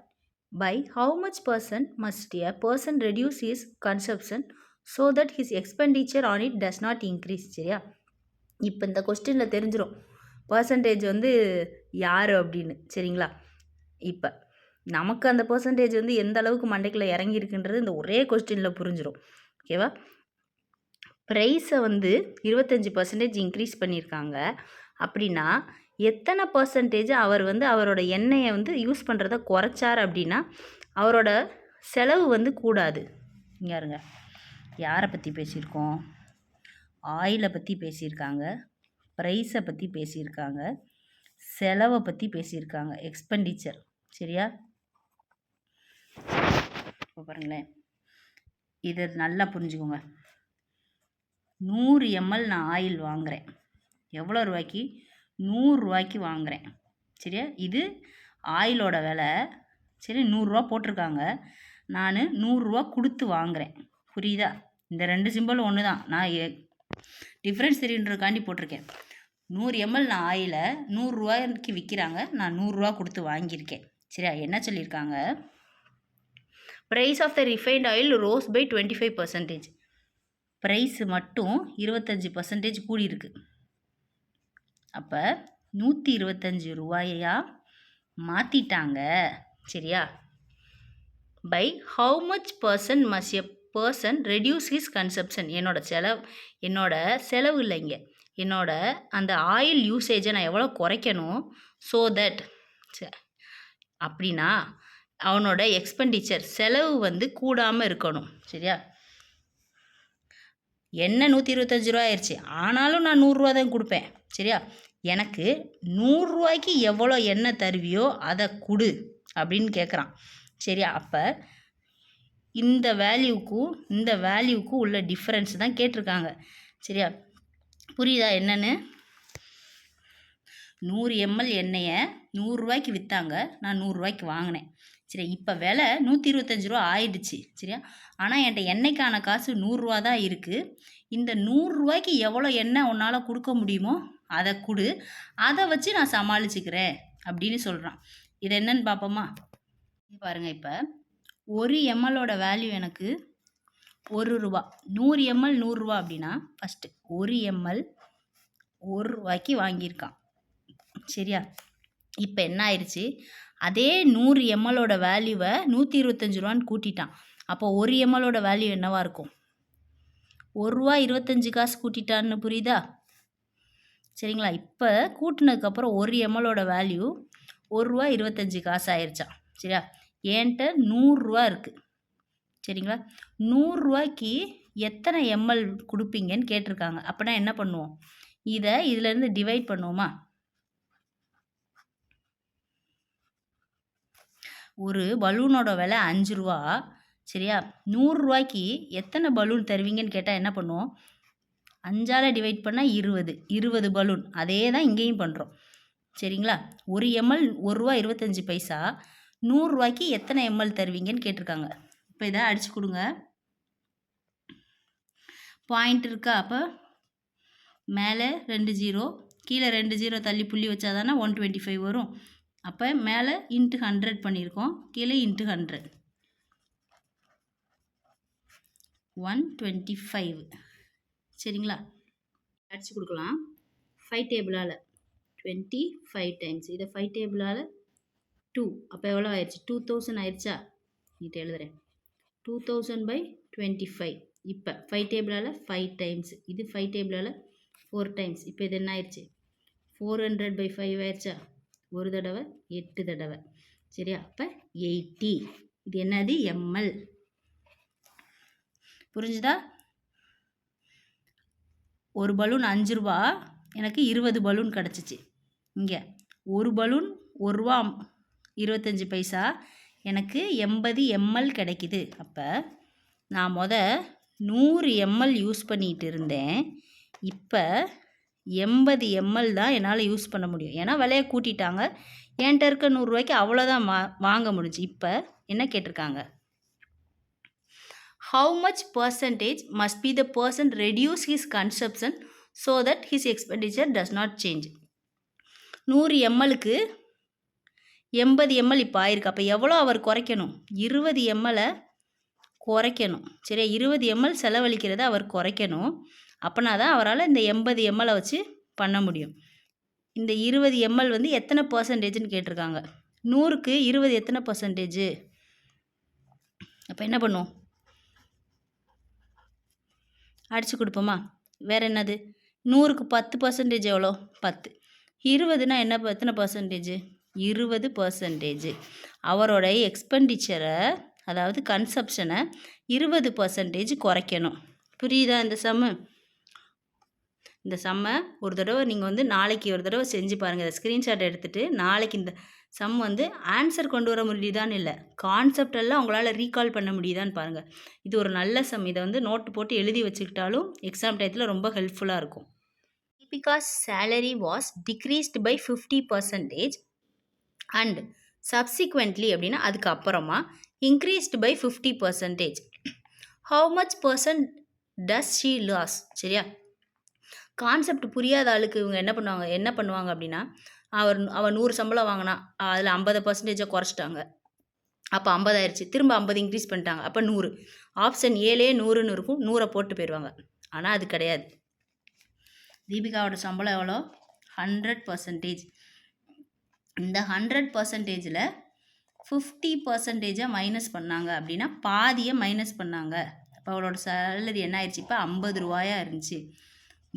by how much percent must a person reduce his consumption so that his expenditure on it does not increase? சரியா? இப்போ இந்த கொஸ்டினில் தெரிஞ்சிடும் percentage வந்து யார் அப்படின்னு. சரிங்களா? இப்போ நமக்கு அந்த பர்சன்டேஜ் வந்து எந்த அளவுக்கு மண்டைக்குள்ளே இறங்கியிருக்குன்றது இந்த ஒரே கொஸ்டினில் புரிஞ்சிடும். ஓகேவா? ப்ரைஸை வந்து 25% இன்க்ரீஸ் பண்ணியிருக்காங்க அப்படின்னா எத்தனை பர்சன்டேஜ் அவர் வந்து அவரோட எண்ணெயை வந்து யூஸ் பண்ணுறத குறைச்சார் அப்படின்னா அவரோட செலவு வந்து கூடாது. இங்கே இருங்க, யாரை பற்றி பேசியிருக்கோம்? ஆயிலை பற்றி பேசியிருக்காங்க, ப்ரைஸை பற்றி பேசியிருக்காங்க, செலவை பற்றி பேசியிருக்காங்க, எக்ஸ்பெண்டிச்சர். சரியா? இப்போ பாருங்களேன், இதை நல்லா புரிஞ்சுக்கோங்க. 100 ml நான் ஆயில் வாங்குகிறேன். எவ்வளோ ரூபாய்க்கு? 100 ரூபாய்க்கு வாங்குகிறேன். சரியா? இது ஆயிலோட விலை சரி 100 போட்டிருக்காங்க. நான் 100 கொடுத்து வாங்குகிறேன். புரியுதா? இந்த 2 சிம்பிளும் ஒன்று தான். நான் டிஃப்ரென்ஸ் தெரியுன்றதுக்காண்டி போட்டிருக்கேன். 100 ml நான் ஆயிலை 100 விற்கிறாங்க. நான் 100 கொடுத்து வாங்கியிருக்கேன். சரியா? என்ன சொல்லியிருக்காங்க? Price of the refined oil rose by 25%. Price மட்டும் 25% கூடியிருக்கு. அப்போ 125 ரூபாயா மாற்றிட்டாங்க. சரியா? By how much percent must a person reduce his consumption. என்னோட செலவு இல்லைங்க, என்னோட அந்த ஆயில் யூசேஜை நான் எவ்வளோ குறைக்கணும். ஸோ தட் அப்படின்னா அவனோட எக்ஸ்பெண்டிச்சர் செலவு வந்து கூடாமல் இருக்கணும். சரியா? என்ன 125 ரூபா ஆயிடுச்சு, ஆனாலும் நான் 100 தான் கொடுப்பேன். சரியா? எனக்கு 100 எவ்வளோ எண்ணெய் தருவியோ அதை கொடு அப்படின்னு கேட்குறான். சரியா? அப்போ இந்த வேல்யூக்கும் உள்ள டிஃப்ரென்ஸ் தான் கேட்டிருக்காங்க. சரியா? புரியுதா என்னன்னு? 100 ml எண்ணெயை 100 விற்றாங்க, நான் 100 வாங்கினேன். சரி, இப்போ விலை 125 ரூபா ஆயிடுச்சு. சரியா? ஆனால் என்கிட்ட எண்ணெய்க்கான காசு 100 தான் இருக்குது. இந்த 100 எவ்வளோ எண்ணெய் உன்னால் கொடுக்க முடியுமோ அதை கொடு, அதை வச்சு நான் சமாளிச்சுக்கிறேன் அப்படின்னு சொல்கிறான். இது என்னன்னு பார்ப்போமா? பாருங்கள், இப்போ 1 mlோட வேல்யூ எனக்கு 1 ரூபா. 100 ml 100 ரூபா அப்படின்னா ஃபஸ்ட்டு 1 ml 1 ரூபாய்க்கு வாங்கியிருக்கான். சரியா? இப்போ என்ன ஆயிடுச்சு, அதே 100 mlோட வேல்யூவை 125 ரூபான்னு கூட்டிட்டான். அப்போ 1 mlோட வேல்யூ என்னவா இருக்கும்? 1 ரூபா 25 காசு கூட்டிட்டான்னு. புரியுதா? சரிங்களா? இப்போ கூட்டினதுக்கப்புறம் 1 mlோட வேல்யூ 1 ரூபா 25 காசு ஆயிடுச்சான். சரியா? என்கிட்ட 100 ரூபா இருக்குது. சரிங்களா? 100 ரூபாய்க்கு எத்தனை எம்எல் கொடுப்பீங்கன்னு கேட்டிருக்காங்க. அப்படின்னா என்ன பண்ணுவோம்? இதிலேருந்து டிவைட் பண்ணுவோமா? ஒரு பலூனோட விலை 5 ரூபா. சரியா? 100 ரூபாய்க்கு எத்தனை பலூன் தருவீங்கன்னு கேட்டால் என்ன பண்ணுவோம்? 5ஆல் டிவைட் பண்ணால் 20 பலூன். அதே தான் இங்கேயும் பண்ணுறோம். சரிங்களா? 1 ml 1 ரூபா 25 பைசா. 100 ரூபாய்க்கு எத்தனை எம்எல் தருவீங்கன்னு கேட்டிருக்காங்க. இப்போ இதை அடித்து கொடுங்க. பாயிண்ட் இருக்கா? அப்போ மேலே 2 0, கீழே 2 0 தள்ளி புள்ளி வச்சா தானே 125 வரும். அப்போ மேலே இன்ட்டு 100 பண்ணியிருக்கோம், கீழே இன்ட்டு 100, 125. சரிங்களா? அடித்து கொடுக்கலாம். 5 டேபிளால் 25 டைம்ஸ், இதை 5 டேபிளால் 2. அப்போ எவ்வளோ ஆயிடுச்சு? 2000 ஆயிடுச்சா? நீட்டு எழுதுகிறேன். 2000/25. இப்போ 5 டேபிளால் 5 டைம்ஸ், இது 5 டேபிளால் 4 டைம்ஸ். இப்போ இது என்ன ஆயிடுச்சு? 400/5 ஆயிடுச்சா? ஒரு தடவை 8 தடவை. சரியா? அப்போ 80. இது என்னது? எம்எல். புரிஞ்சுதா? ஒரு பலூன் 5 ரூபா, எனக்கு 20 பலூன் கிடச்சிச்சு. இங்கே ஒரு பலூன் 1 ரூபா 25 பைசா, எனக்கு 80 ml கிடைக்குது. அப்போ நான் 100 ml யூஸ் பண்ணிகிட்டு இருந்தேன். இப்போ 80 ml தான் என்னால் யூஸ் பண்ண முடியும். ஏன்னா விலையை கூட்டிட்டாங்க. என்கிட்ட இருக்க 100 ரூபாய்க்கு அவ்வளோதான் வாங்க முடிஞ்சு. இப்போ என்ன கேட்டிருக்காங்க? How much percentage must be the person reduce his consumption so that his expenditure does not change? 100 mlக்கு 80 ml இப்போ ஆயிருக்கு. அப்போ எவ்வளோ அவர் குறைக்கணும்? 20 ml குறைக்கணும். சரியா? 20 ml செலவழிக்கிறத அவர் குறைக்கணும். அப்படின்னா தான் அவரால் இந்த 80 ml வச்சு பண்ண முடியும். இந்த 20 ml வந்து எத்தனை பர்சன்டேஜ்னு கேட்டிருக்காங்க. 100க்கு 20 எத்தனை பர்சன்டேஜ்? அப்போ என்ன பண்ணுவோம்? அடித்து கொடுப்போமா? வேறு என்னது? 100க்கு 10% எவ்வளோ? 10. 20னா என்ன? எத்தனை பர்சன்டேஜ்? 20%. அவரோட எக்ஸ்பெண்டிச்சரை, அதாவது கன்சப்ஷனை 20% குறைக்கணும். புரியுதா இந்த சம்மு? இந்த சம்மை ஒரு தடவை நீங்கள் வந்து நாளைக்கு ஒரு தடவை செஞ்சு பாருங்கள். இதை ஸ்க்ரீன்ஷாட் எடுத்துகிட்டு நாளைக்கு இந்த சம் வந்து ஆன்சர் கொண்டு வர முடியுதான்னு இல்லை, கான்செப்ட் எல்லாம் உங்களால் ரீகால் பண்ண முடியுதான்னு பாருங்கள். இது ஒரு நல்ல சம். இதை வந்து நோட்டு போட்டு எழுதி வச்சுக்கிட்டாலும் எக்ஸாம் டயத்தில் ரொம்ப ஹெல்ப்ஃபுல்லாக இருக்கும். Deepika's salary was decreased by 50% and subsequently அப்படின்னா அதுக்கு அப்புறமா increased by 50%. How much percent does she loss? சரியா, கான்செப்ட் புரியாத ஆளுக்கு இவங்க என்ன பண்ணுவாங்க அப்படின்னா, அவன் 100 சம்பளம் வாங்கினா அதில் 50% குறைச்சிட்டாங்க. அப்போ 50 ஆயிடுச்சு. திரும்ப 50 இன்க்ரீஸ் பண்ணிட்டாங்க. அப்போ 100. ஆப்ஷன் ஏலே 100ன்னு இருக்கும். 100 போட்டு போயிடுவாங்க. ஆனால் அது கிடையாது. தீபிகாவோட சம்பளம் எவ்வளோ? 100%. இந்த 100%ல் 50%-ஐ மைனஸ் பண்ணாங்க அப்படின்னா பாதியை மைனஸ் பண்ணாங்க. அப்போ அவளோட சேலரி என்ன ஆயிடுச்சு? இப்போ 50 ரூபாயா இருந்துச்சு.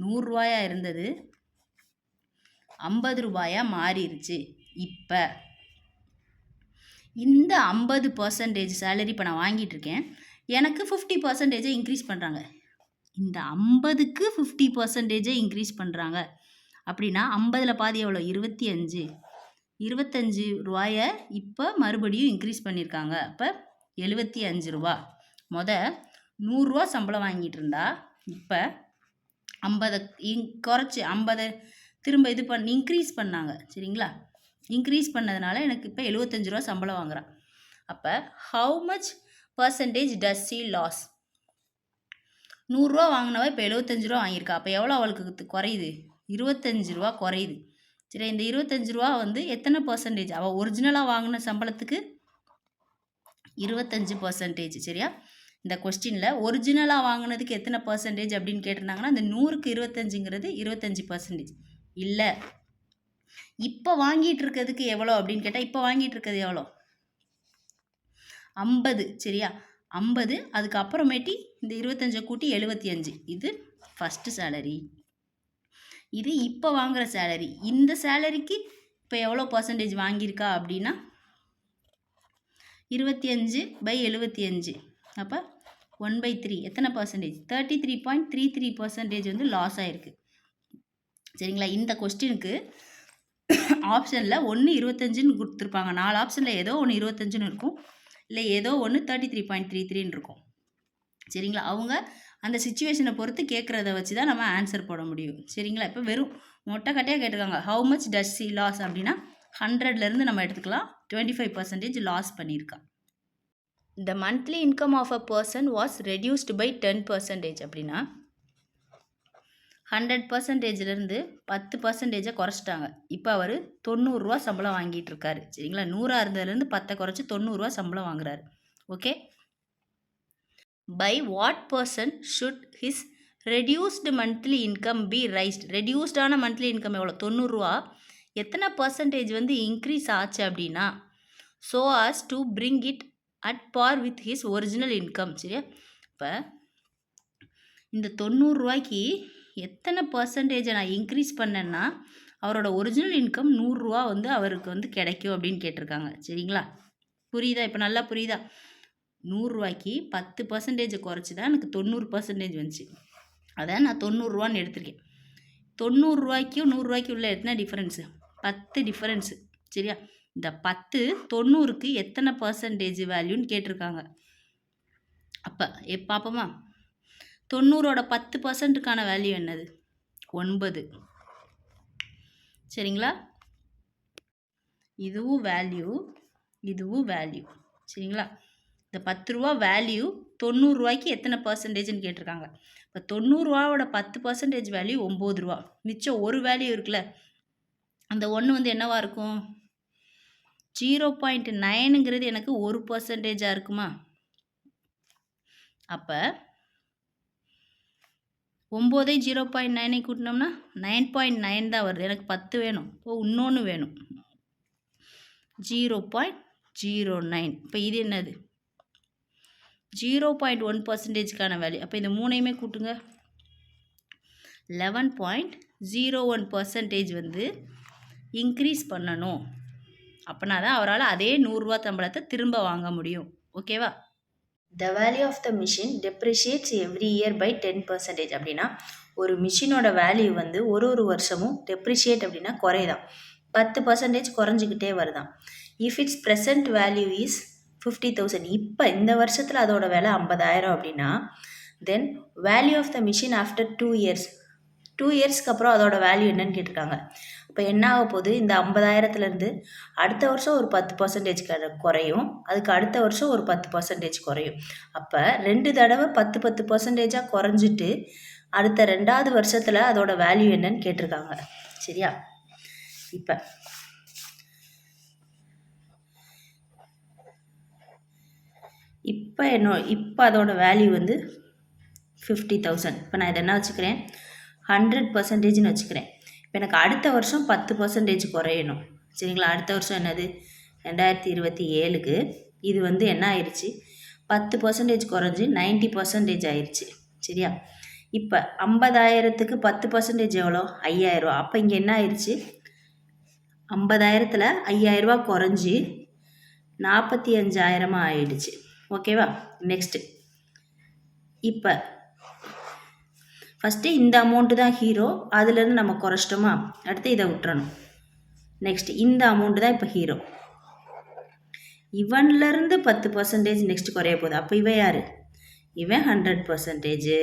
100 ரூபாயா இருந்தது 50 ரூபாயா மாறிடுச்சு. இப்போ இந்த 50% சேலரி இப்போ நான் வாங்கிட்டு இருக்கேன். எனக்கு 50%-ஐ இன்க்ரீஸ் பண்ணுறாங்க. இந்த 50க்கு 50%-ஐ இன்க்ரீஸ் பண்ணுறாங்க அப்படின்னா 50ல் பாதி எவ்வளோ? 25. 25 ரூபாயை இப்போ மறுபடியும் இன்க்ரீஸ் பண்ணியிருக்காங்க. அப்போ 75 ரூபா. 100 ரூபா சம்பளம் வாங்கிட்டு இருந்தா இப்போ 50 குறைச்சி 50 திரும்ப இன்க்ரீஸ் பண்ணாங்க. சரிங்களா, இன்க்ரீஸ் பண்ணதுனால எனக்கு இப்போ 75 ரூபா சம்பளம் வாங்குறான். அப்போ how much percentage does she loss? 100 ரூபா வாங்கினவா இப்போ 75 ரூபா வாங்கியிருக்கா. அப்போ எவ்வளோ அவளுக்கு குறையுது? 25 ரூபா குறையுது. சரி, இந்த 25 ரூபா வந்து எத்தனை பர்சன்டேஜ்? அவள் ஒரிஜினலாக வாங்கின சம்பளத்துக்கு 25%. சரியா, இந்த கொஸ்டினில் ஒரிஜினலாக வாங்கினதுக்கு எத்தனை பர்சன்டேஜ் அப்படின்னு கேட்டிருந்தாங்கன்னா இந்த 100க்கு 25ங்கிறது 25%. இல்லை, இப்போ வாங்கிட்டு இருக்கிறதுக்கு எவ்வளோ அப்படின்னு கேட்டால் இப்போ வாங்கிட்டு இருக்கிறது எவ்வளோ? 50. சரியா, 50. அதுக்கப்புறமேட்டி இந்த 25 கூட்டி 75. இது ஃபஸ்ட்டு சேலரி. இது இப்போ வாங்குகிற சேலரி. இந்த சேலரிக்கு இப்போ எவ்வளோ பர்சன்டேஜ் வாங்கியிருக்கா அப்படின்னா 25/75. அப்போ 1/3 எத்தனை பர்சன்டேஜ்? 33.33% வந்து லாஸ் ஆகிருக்கு. சரிங்களா, இந்த கொஸ்டினுக்கு ஆப்ஷனில் 1 25ன்னு கொடுத்துருப்பாங்க. 4 ஆப்ஷனில் ஏதோ ஒன்று 25ன்னு இருக்கும், இல்லை ஏதோ ஒன்று 33.33ன்னு இருக்கும். சரிங்களா, அவங்க அந்த சிச்சுவேஷனை பொறுத்து கேட்குறத வச்சு தான் நம்ம ஆன்சர் போட முடியும். சரிங்களா, இப்போ வெறும் மொட்டைக்கட்டையாக கேட்டிருக்காங்க how much does she loss அப்படின்னா 100லேருந்து நம்ம எடுத்துக்கலாம். 25% லாஸ் பண்ணியிருக்கா. The monthly income of a person was reduced by 10% அப்படின்னா 100%லேருந்து 10%-ஐ குறைச்சிட்டாங்க. இப்போ அவர் 90 ரூபா சம்பளம் வாங்கிட்டு இருக்காரு. சரிங்களா, 100 இருந்ததுலேருந்து 10 குறைச்சி 90 ரூபா சம்பளம் வாங்குறாரு. Okay, by what percent should his reduced monthly income be raised? ரெடியூஸ்டான மந்த்லி இன்கம் எவ்வளோ? 90 ரூபா. எத்தனை பர்சன்டேஜ் வந்து இன்க்ரீஸ் ஆச்சு அப்படின்னா so as to bring it at par with his original income. சரியா, இப்போ இந்த 90 ரூபாய்க்கு எத்தனை பர்சன்டேஜை நான் இன்க்ரீஸ் பண்ணேன்னா அவரோட ஒரிஜினல் இன்கம் 100 ரூபா வந்து அவருக்கு வந்து கிடைக்கும் அப்படின்னு கேட்டிருக்காங்க. சரிங்களா, புரியுதா? இப்போ நல்லா புரியுதா? 100 ரூபாய்க்கு 10% குறைச்சி தான் எனக்கு 90% வந்துச்சு. அதான் நான் 90 ரூபான்னு எடுத்திருக்கேன். 90 ரூபாய்க்கும் 100 ரூபாய்க்கு உள்ள எத்தனை டிஃப்ரென்ஸு? 10 டிஃப்ரென்ஸு. சரியா, இந்த 10 90க்கு எத்தனை பர்சன்டேஜ் வேல்யூன்னு கேட்டிருக்காங்க. அப்போ பார்ப்போமா? 90ஓட 10%க்கான வேல்யூ என்னது? 9. சரிங்களா, இதுவும் வேல்யூ, இதுவும் வேல்யூ. சரிங்களா, இந்த 10 ரூபா வேல்யூ 90 ரூபாய்க்கு எத்தனை பர்சன்டேஜ்னு கேட்டிருக்காங்க. இப்போ 90 ரூபாவோட 10% வேல்யூ 9 ரூபா. மிச்சம் ஒரு வேல்யூ இருக்குல்ல, அந்த 1 வந்து என்னவா இருக்கும்? 0.9ங்கிறது எனக்கு 1%-ஆக இருக்குமா? அப்போ 9 0.9 கூட்டினோம்னா 9.9 தான் வருது. எனக்கு 10 வேணும். இன்னொன்று வேணும் 0.09. இப்போ இது என்னது? 0.1%க்கான வேல்யூ. அப்போ இந்த மூணையுமே கூட்டுங்க. 11.01% வந்து இன்க்ரீஸ் பண்ணணும். அப்படின்னா தான் அவரால் அதே 100 ரூபா சம்பளத்தை திரும்ப வாங்க முடியும். ஓகேவா? The value of the machine depreciates every year by 10% அப்படின்னா ஒரு மிஷினோட வேல்யூ வந்து ஒரு வருஷமும் டெப்ரிஷியேட் அப்படின்னா குறையுதான், 10% குறைஞ்சிக்கிட்டே வருதான். If its present value is 50,000, இப்போ இந்த வருஷத்தில் அதோட விலை 50,000 அப்படின்னா then value of the machine after 2 years, 2 இயர்ஸ்க்கு அப்புறம் அதோட வேல்யூ என்னன்னு கேட்டிருக்காங்க. இப்போ என்ன ஆக போகுது, இந்த 50,000லேருந்து அடுத்த வருஷம் ஒரு 10% குறையும், அதுக்கு அடுத்த வருஷம் ஒரு 10% குறையும். அப்போ 2 தடவை 10% குறைஞ்சிட்டு அடுத்த 2வது வருஷத்தில் அதோட வேல்யூ என்னன்னு கேட்டிருக்காங்க. சரியா? இப்போ அதோட வேல்யூ வந்து 50,000. இப்போ நான் இதை என்ன வச்சுக்கிறேன், 100%ன்னு வச்சுக்கிறேன். இப்போ எனக்கு அடுத்த வருஷம் 10% குறையணும். சரிங்களா? அடுத்த வருஷம் என்னது, 2027க்கு இது வந்து என்ன ஆயிடுச்சு, 10% குறைஞ்சி 90% ஆயிடுச்சு. சரியா? இப்போ 50,000க்கு 10% எவ்வளோ, 5,000 ரூபா. அப்போ இங்கே என்ன ஆயிடுச்சு, 50,000ல் 5,000 ரூபா குறைஞ்சி 45,000 ஆயிடுச்சு. ஓகேவா? நெக்ஸ்ட்டு இப்போ ஃபஸ்ட்டு இந்த அமௌண்ட்டு தான் ஹீரோ, அதுலேருந்து நம்ம குறைச்சிட்டோமா, அடுத்து இதை விட்டுறணும். நெக்ஸ்ட் இந்த அமௌண்ட்டு தான் இப்போ ஹீரோ, இவன்லேருந்து 10% நெக்ஸ்ட் குறைய போகுது. அப்போ இவன் யார், இவன் 100%.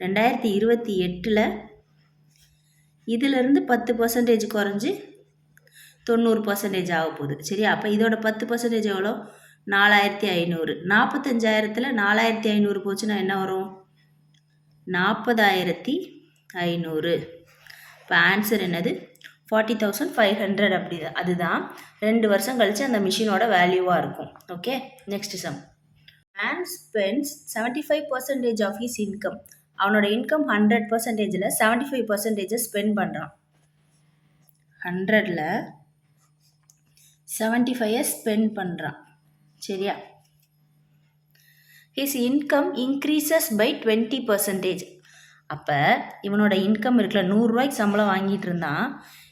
2028ல் இதிலேருந்து 10% குறைஞ்சி 90% ஆக போகுது. சரியா? அப்போ இதோட 10% எவ்வளோ, 4,500. 45,000ல் 4,500 போச்சுன்னா என்ன வரும், 40,500. இப்போ ஆன்சர் என்னது, 40,500. அப்படி அதுதான் 2 வருஷம் கழித்து அந்த மிஷினோட வேல்யூவாக இருக்கும். Okay, next sum. Man spends 75% of his income. அவனோட இன்கம் 100%ல் 75% ஸ்பெண்ட் பண்ணுறான். 100ல் 75 ஸ்பெண்ட் பண்ணுறான். சரியா? His income increases by 20%. அப்போ இவனோட இன்கம் இருக்குல்ல, 100 ரூபாய்க்கு சம்பளம் வாங்கிட்டு இருந்தான்,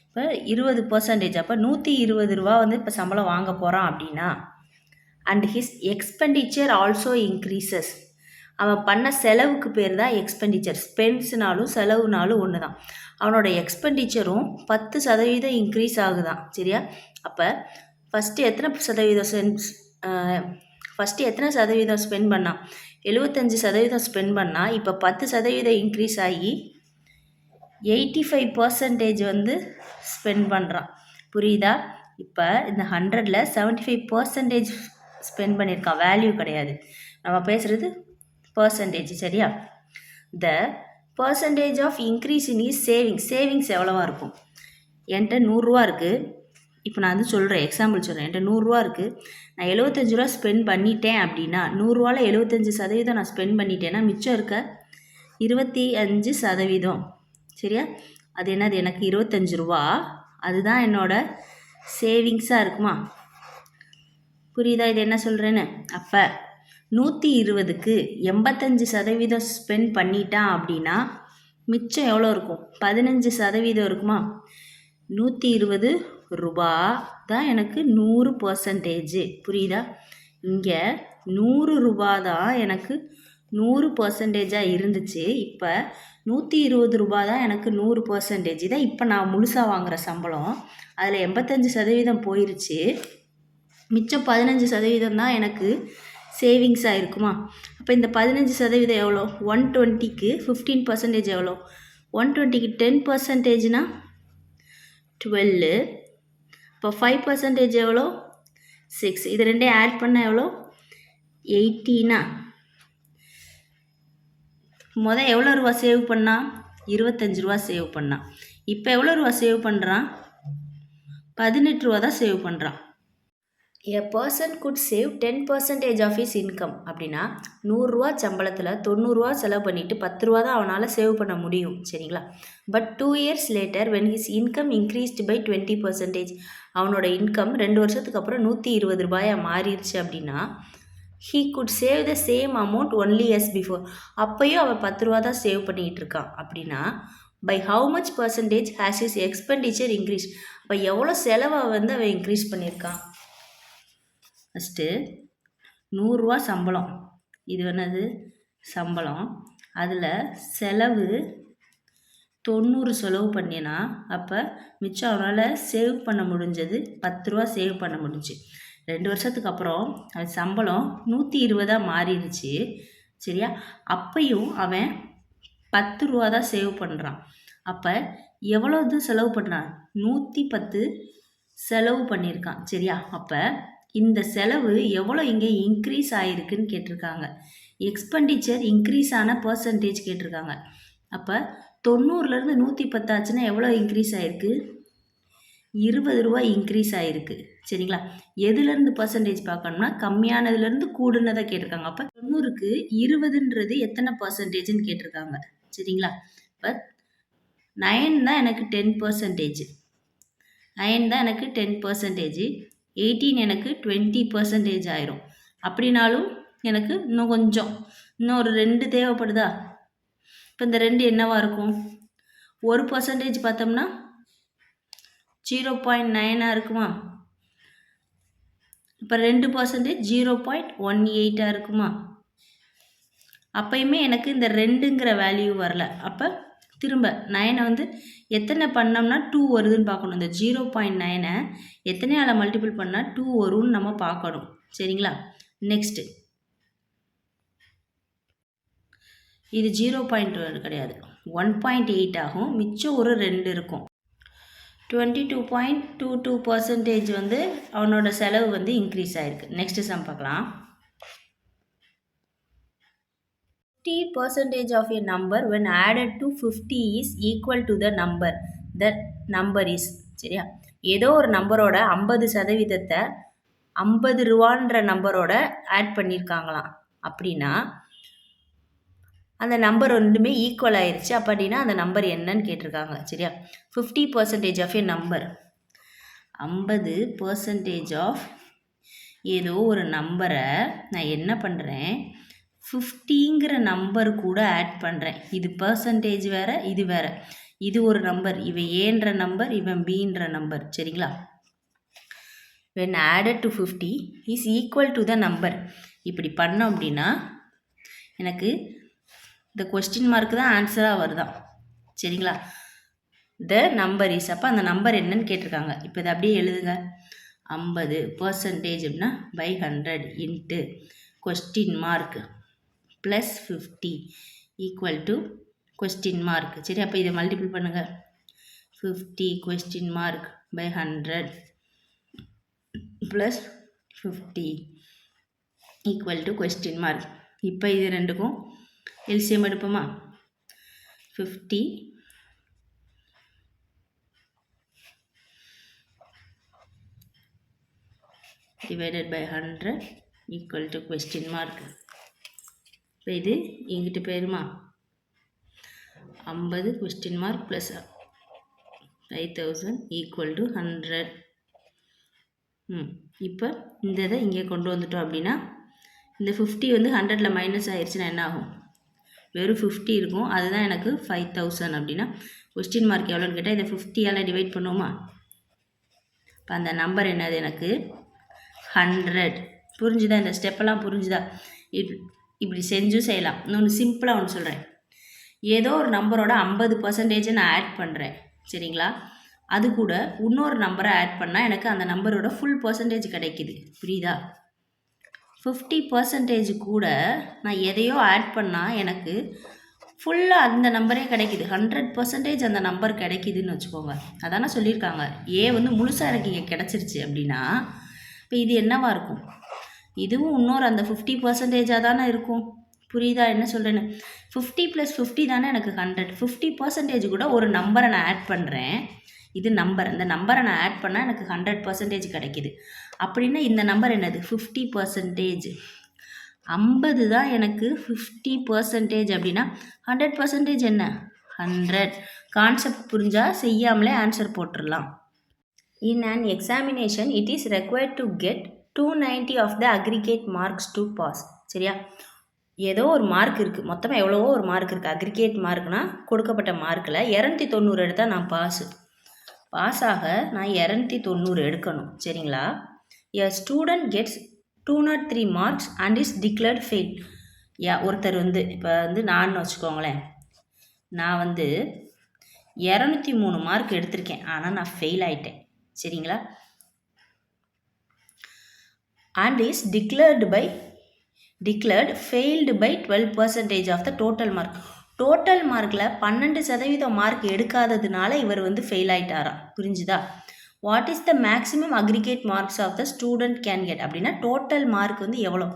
இப்போ 20%, அப்போ 120 ரூபா வந்து இப்போ சம்பளம் வாங்க போகிறான் அப்படின்னா, and his expenditure also increases. அவன் பண்ண செலவுக்கு பேர் தான் எக்ஸ்பெண்டிச்சர். ஸ்பெண்ட்ஸ்னாலும் செலவுனாலும் ஒன்று தான். அவனோட எக்ஸ்பெண்டிச்சரும் 10% இன்க்ரீஸ் ஆகுதான். சரியா? அப்போ ஃபஸ்ட்டு எத்தனை சதவீதம் ஸ்பெண்ட் பண்ணான், 75% ஸ்பெண்ட் பண்ணால் இப்போ 10% இன்க்ரீஸ் ஆகி 85% வந்து ஸ்பெண்ட் பண்ணுறான். புரியுதா? இப்போ இந்த 100ல் 75% ஸ்பெண்ட் பண்ணியிருக்கான், வேல்யூ கிடையாது, நம்ம பேசுகிறது பர்சன்டேஜ். சரியா? The percentage of increase in his savings எவ்வளோவா இருக்கும். என்கிட்ட 100 ரூபா இருக்குது, இப்போ நான் வந்து சொல்கிறேன், எக்ஸாம்பிள் சொல்கிறேன். என்கிட்ட 100 ரூபா இருக்குது, நான் 75 ரூபா ஸ்பெண்ட் பண்ணிட்டேன் அப்படின்னா, 100 ரூபாவில் 75% நான் ஸ்பெண்ட் பண்ணிட்டேன்னா மிச்சம் இருக்க 25%. சரியா? அது என்னது, எனக்கு 25 ரூபா, அதுதான் என்னோட சேவிங்ஸாக இருக்குமா? புரியுதா இது என்ன சொல்கிறேன்னு? அப்போ 120க்கு 85% ஸ்பெண்ட் பண்ணிட்டான் அப்படின்னா மிச்சம் எவ்வளோ இருக்கும், 15% இருக்குமா? 120 ரூபா தான் எனக்கு 100%. புரியுதா? இங்கே 100 ரூபா தான் எனக்கு 100% இருந்துச்சு, இப்போ 120 ரூபா தான் எனக்கு 100%. தான் இப்போ நான் முழுசாக வாங்குகிற சம்பளம், அதில் 85% போயிருச்சு, மிச்சம் 15% தான் எனக்கு சேவிங்ஸாக இருக்குமா? அப்போ இந்த 15% எவ்வளோ, 120க்கு 15% எவ்வளோ, 120க்கு 10%னா 12. இப்போ 5% எவ்வளோ, 6. இது ரெண்டையும் ஆட் பண்ண எவ்வளோ, 18. எவ்வளோ ரூபா சேவ் பண்ணால், 25 ரூபா சேவ் பண்ணான். இப்போ எவ்வளோ ரூபா சேவ் பண்ணுறான், 18 ரூபா தான் சேவ் பண்ணுறான். A person could save 10% of his income. அப்படின்னா 100 ரூபா சம்பளத்தில் 90 ரூபா செலவு பண்ணிவிட்டு 10 ரூபா தான் அவனால் சேவ் பண்ண முடியும். சரிங்களா? But 2 years later when his income increased by 20%, அவனோட இன்கம் 2 வருஷத்துக்கு அப்புறம் 120 ரூபாயாக மாறிடுச்சு அப்படின்னா, he could save the same amount only as before. அப்போயும் அவன் 10 ரூபா தான் சேவ் பண்ணிகிட்டு இருக்கான். அப்படின்னா by how much percentage has his expenditure increased? அப்போ எவ்வளோ செலவை வந்து அவன் இன்க்ரீஸ் பண்ணியிருக்கான். ஃபஸ்ட்டு 100 ரூபா சம்பளம், இது என்னது சம்பளம், அதில் செலவு 90 செலவு பண்ணினா, அப்போ மிச்சம் அவனால் சேவ் பண்ண முடிஞ்சது 10 ரூபா சேவ் பண்ண முடிஞ்சு. 2 வருஷத்துக்கு அப்புறம் அது சம்பளம் 120 மாறிடுச்சு. சரியா? அப்பையும் அவன் 10 ரூபா தான் சேவ் பண்ணுறான். அப்போ எவ்வளவு செலவு பண்ணுறான்? 110 செலவு பண்ணியிருக்கான். சரியா? அப்போ இந்த செலவு எவ்வளோ இங்கே இன்க்ரீஸ் ஆகிருக்குன்னு கேட்டிருக்காங்க. எக்ஸ்பெண்டிச்சர் இன்க்ரீஸ் ஆன பர்சன்டேஜ் கேட்டிருக்காங்க. அப்போ 90லேருந்து 110 ஆச்சுன்னா எவ்வளோ இன்க்ரீஸ் ஆகிருக்கு? 20 ரூபாய் இன்க்ரீஸ் ஆகிருக்கு. சரிங்களா? எதுலேருந்து பர்சன்டேஜ் பார்க்கணும்னா கம்மியானதுலேருந்து கூடுனதை கேட்டிருக்காங்க. அப்போ 90க்கு 20ன்றது எத்தனை பர்சன்டேஜ்னு கேட்டிருக்காங்க. சரிங்களா? இப்போ 9 தான் எனக்கு 10%. 9 தான் எனக்கு 10%. 18 எனக்கு 20% ஆயிரும். அப்படின்னாலும் எனக்கு இன்னும் கொஞ்சம் இன்னொரு 2 தேவைப்படுதா? இப்போ இந்த 2 என்னவா இருக்கும்? 1% பார்த்தோம்னா 0.9 இருக்குமா? இப்போ 2% 0.18 இருக்குமா? அப்பயுமே எனக்கு இந்த 2ங்கிற வேல்யூ வரல. அப்போ திரும்ப 9 வந்து எத்தனை பண்ணோம்னா 2 வருதுன்னு பார்க்கணும். இந்த 0.9 எத்தனையால் மல்டிபிள் பண்ணால் 2 வரும்னு நம்ம பார்க்கணும். சரிங்களா? நெக்ஸ்ட்டு இது 0.2 கிடையாது, 1.8 ஆகும். மிச்சம் ஒரு 2 இருக்கும். 22.22% வந்து அவனோட செலவு வந்து இன்க்ரீஸ் ஆகிருக்கு. நெக்ஸ்ட் சம் பார்க்கலாம். 50% of a number when added to 50 is equal to the number. That number is. சரியா? ஏதோ ஒரு நம்பரோட 50% 50 ரூபான்ற நம்பரோட ஆட் பண்ணியிருக்காங்களாம். அப்படின்னா அந்த நம்பர் ரெண்டுமே ஈக்குவல் ஆயிடுச்சு. அப்படின்னா அந்த நம்பர் என்னன்னு கேட்டிருக்காங்க. சரியா? 50% ஆஃப் ஏ நம்பர், 50% ஆஃப் ஏதோ ஒரு நம்பரை நான் என்ன பண்ணுறேன், 50ங்கிற நம்பர் கூட ஆட் பண்ணுறேன். இது பர்சன்டேஜ் வேறு, இது வேறு. இது ஒரு நம்பர், இவன் ஏன்ற நம்பர், இவன் பீன்ற நம்பர். சரிங்களா? when added to 50 is equal to the number. இப்படி பண்ணோம் அப்படின்னா எனக்கு இந்த கொஸ்டின் மார்க் தான் ஆன்சராக வருதான். சரிங்களா? The number is. அப்போ அந்த நம்பர் என்னன்னு கேட்டிருக்காங்க. இப்போ இதை அப்படியே எழுதுங்க. 50% அப்படின்னா by 100 into question mark plus 50 equal to question mark. சரி, அப்போ இதை மல்டிபிள் பண்ணுங்கள். 50 question mark by 100 plus 50 equal to question mark. இப்போ இது ரெண்டுக்கும் LCM எடுப்போமா? 50 divided by 100 equal to question mark. இப்போ இது இங்கிட்டு போயிருமா? 50 question mark plus 5000 equal to 100. இப்போ இந்த இதை இங்கே கொண்டு வந்துட்டோம் அப்படின்னா இந்த 50 வந்து 100ல் மைனஸ் ஆயிடுச்சுன்னா என்ன ஆகும்? வெறும் 50 இருக்கும். அதுதான் எனக்கு 5000 அப்படின்னா கொஸ்டின் மார்க் எவ்வளோன்னு கேட்டால் இதை 50ஆல் டிவைட் பண்ணுவோமா? இப்போ அந்த நம்பர் என்னது? எனக்கு 100. புரிஞ்சுதா? இந்த ஸ்டெப்பெல்லாம் புரிஞ்சுதா? இப்படி செஞ்சும் செய்யலாம். இன்னொன்று சிம்பிளாக ஒன்று சொல்கிறேன். ஏதோ ஒரு நம்பரோட 50% நான் ஆட் பண்ணுறேன். சரிங்களா? அது கூட இன்னொரு நம்பரை ஆட் பண்ணால் எனக்கு அந்த நம்பரோட ஃபுல் பர்சன்டேஜ் கிடைக்கிது. புரியுதா? 50% கூட நான் எதையோ ஆட் பண்ணால் எனக்கு ஃபுல்லாக அந்த நம்பரே கிடைக்கிது. 100% அந்த நம்பர் கிடைக்கிதுன்னு வச்சுக்கோங்க. அதானே சொல்லியிருக்காங்க. ஏ வந்து முழுசாக எனக்கு இங்கே கிடச்சிருச்சு அப்படின்னா இப்போ இது என்னவா இருக்கும்? இதுவும் இன்னொரு அந்த 50%ஆக தானே இருக்கும். புரியுதா என்ன சொல்கிறேன்னு? 50 + 50 தானே எனக்கு 100. 50% கூட ஒரு நம்பரை நான் ஆட் பண்ணுறேன். இது நம்பர். அந்த நம்பரை நான் ஆட் பண்ணால் எனக்கு 100% கிடைக்கிது. அப்படின்னா இந்த நம்பர் என்னது? 50%. 50 தான் எனக்கு 50% அப்படின்னா 100% என்ன? 100. கான்செப்ட் புரிஞ்சால் செய்யாமலே ஆன்சர் போட்டுடலாம். In an examination, it is required to get 290 of the aggregate marks to pass. சரியா? ஏதோ ஒரு மார்க் இருக்குது. மொத்தமாக எவ்வளவோ ஒரு மார்க் இருக்குது. அக்ரிகேட் மார்க்னால் கொடுக்கப்பட்ட மார்க்கில் 290 எடுத்தால் நான் பாஸ் ஆக நான் 290 எடுக்கணும். சரிங்களா? A student gets 203 marks and is declared fail. ஒருத்தர் வந்து இப்போ வந்து நான் வச்சுக்கோங்களேன், நான் வந்து 203 மார்க் எடுத்திருக்கேன். ஆனால் நான் ஃபெயில் ஆகிட்டேன். சரிங்களா? and is declared failed by 12% of the total mark. Total மார்க்கில் 12% மார்க் எடுக்காததுனால இவர் வந்து ஃபெயில் ஆயிட்டாராம். புரிஞ்சுதா? What is the maximum aggregate marks of the student can get அப்படின்னா டோட்டல் மார்க் வந்து எவ்வளோ?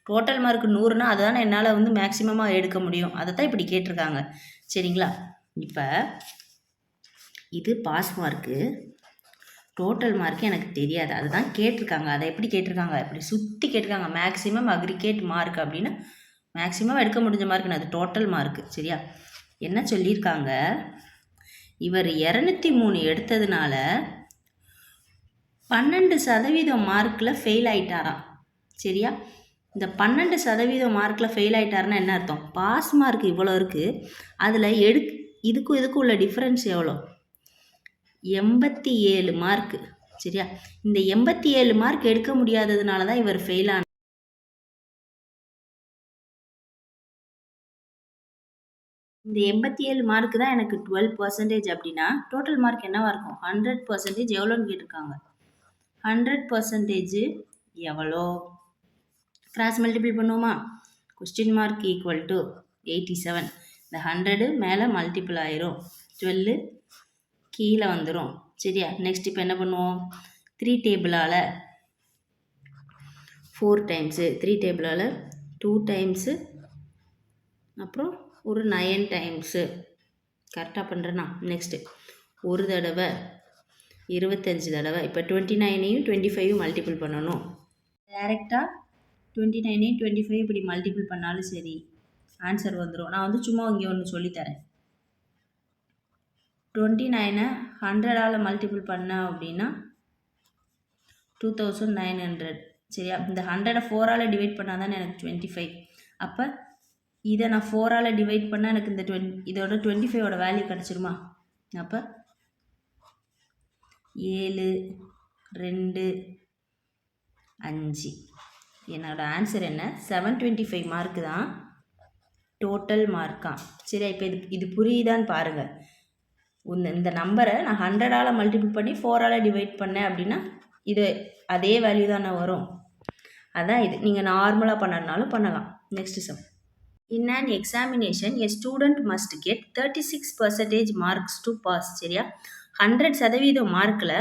டோட்டல் மார்க் 100னா அதுதானே என்னால் வந்து மேக்ஸிமமாக எடுக்க முடியும். அதை தான் இப்படி கேட்டிருக்காங்க. சரிங்களா? இப்போ இது பாஸ் மார்க்கு, டோட்டல் மார்க்கு எனக்கு தெரியாது, அதுதான் கேட்டிருக்காங்க. அதை எப்படி கேட்டிருக்காங்க? இப்படி சுற்றி கேட்டிருக்காங்க. மேக்ஸிமம் அக்ரிகேட் மார்க் அப்படின்னா மேக்ஸிமம் எடுக்க முடிஞ்ச மார்க்குன்னு அது டோட்டல் மார்க்கு. சரியா? என்ன சொல்லியிருக்காங்க? இவர் 203 எடுத்ததுனால 12% மார்க்கில் ஃபெயில் ஆயிட்டாராம். சரியா? இந்த 12% மார்க்கில் ஃபெயில் ஆயிட்டாருன்னா என்ன அர்த்தம்? பாஸ் மார்க் இவ்வளோ இருக்குது, அதில் இதுக்கும் உள்ள டிஃப்ரென்ஸ் எவ்வளோ? 87 மார்க்கு. சரியா? இந்த 87 மார்க் எடுக்க முடியாததுனால தான் இவர் ஃபெயில் ஆனார். இந்த 87 மார்க்கு தான் எனக்கு 12% அப்படின்னா டோட்டல் மார்க் என்னவா இருக்கும்? 100% எவ்வளோன்னு கேட்டிருக்காங்க. 100% எவ்வளோ? கிராஸ் மல்டிபிள் பண்ணுவோமா? Question mark equal to 87. இந்த 100 மேலே மல்டிபிள் ஆயிரும், 12 கீழே வந்துடும். சரியா? நெக்ஸ்ட் இப்போ என்ன பண்ணுவோம்? 3 டேபிளால் 4 டைம்ஸு, 3 டேபிளால் 2 டைம்ஸு, அப்புறம் ஒரு 9 டைம்ஸு. கரெக்டாக பண்ணுறேன்னா? நெக்ஸ்ட்டு ஒரு தடவை 25 தடவை. இப்போ 29ஐயும் 25ஐயும் மல்டிபிள் பண்ணணும். டைரெக்டாக 29ஐயும் 25 இப்படி மல்டிபிள் பண்ணாலும் சரி ஆன்சர் வந்துடும். நான் வந்து சும்மா இங்கே ஒன்று சொல்லித்தரேன். 29ஐ 100ஆல் மல்டிபிள் பண்ணேன் அப்படின்னா 2900. சரியா? இந்த 100ஐ 4ஆல் டிவைட் பண்ணால் தானே எனக்கு 25. அப்போ இதை நான் 4ஆல் டிவைட் பண்ணால் எனக்கு இந்த இதோட 25ஓட வேல்யூ கிடச்சிருமா? அப்போ 7 2 5. என்னோடய ஆன்சர் என்ன? 725 மார்க்கு தான் டோட்டல் மார்க்கா. சரியா? இப்போ இது புரியுதான்னு பாருங்கள். இந்த நம்பரை நான் 100ஆல் மல்டிபிள் பண்ணி 4ஆல் டிவைட் பண்ணேன் அப்படின்னா இது அதே வேல்யூ தானே வரும். அதான் இது. நீங்கள் நார்மலாக பண்ணனாலும் பண்ணலாம். Next sum. In an examination, a student must get 36% marks to pass. சரியா? 100% மார்க்கில்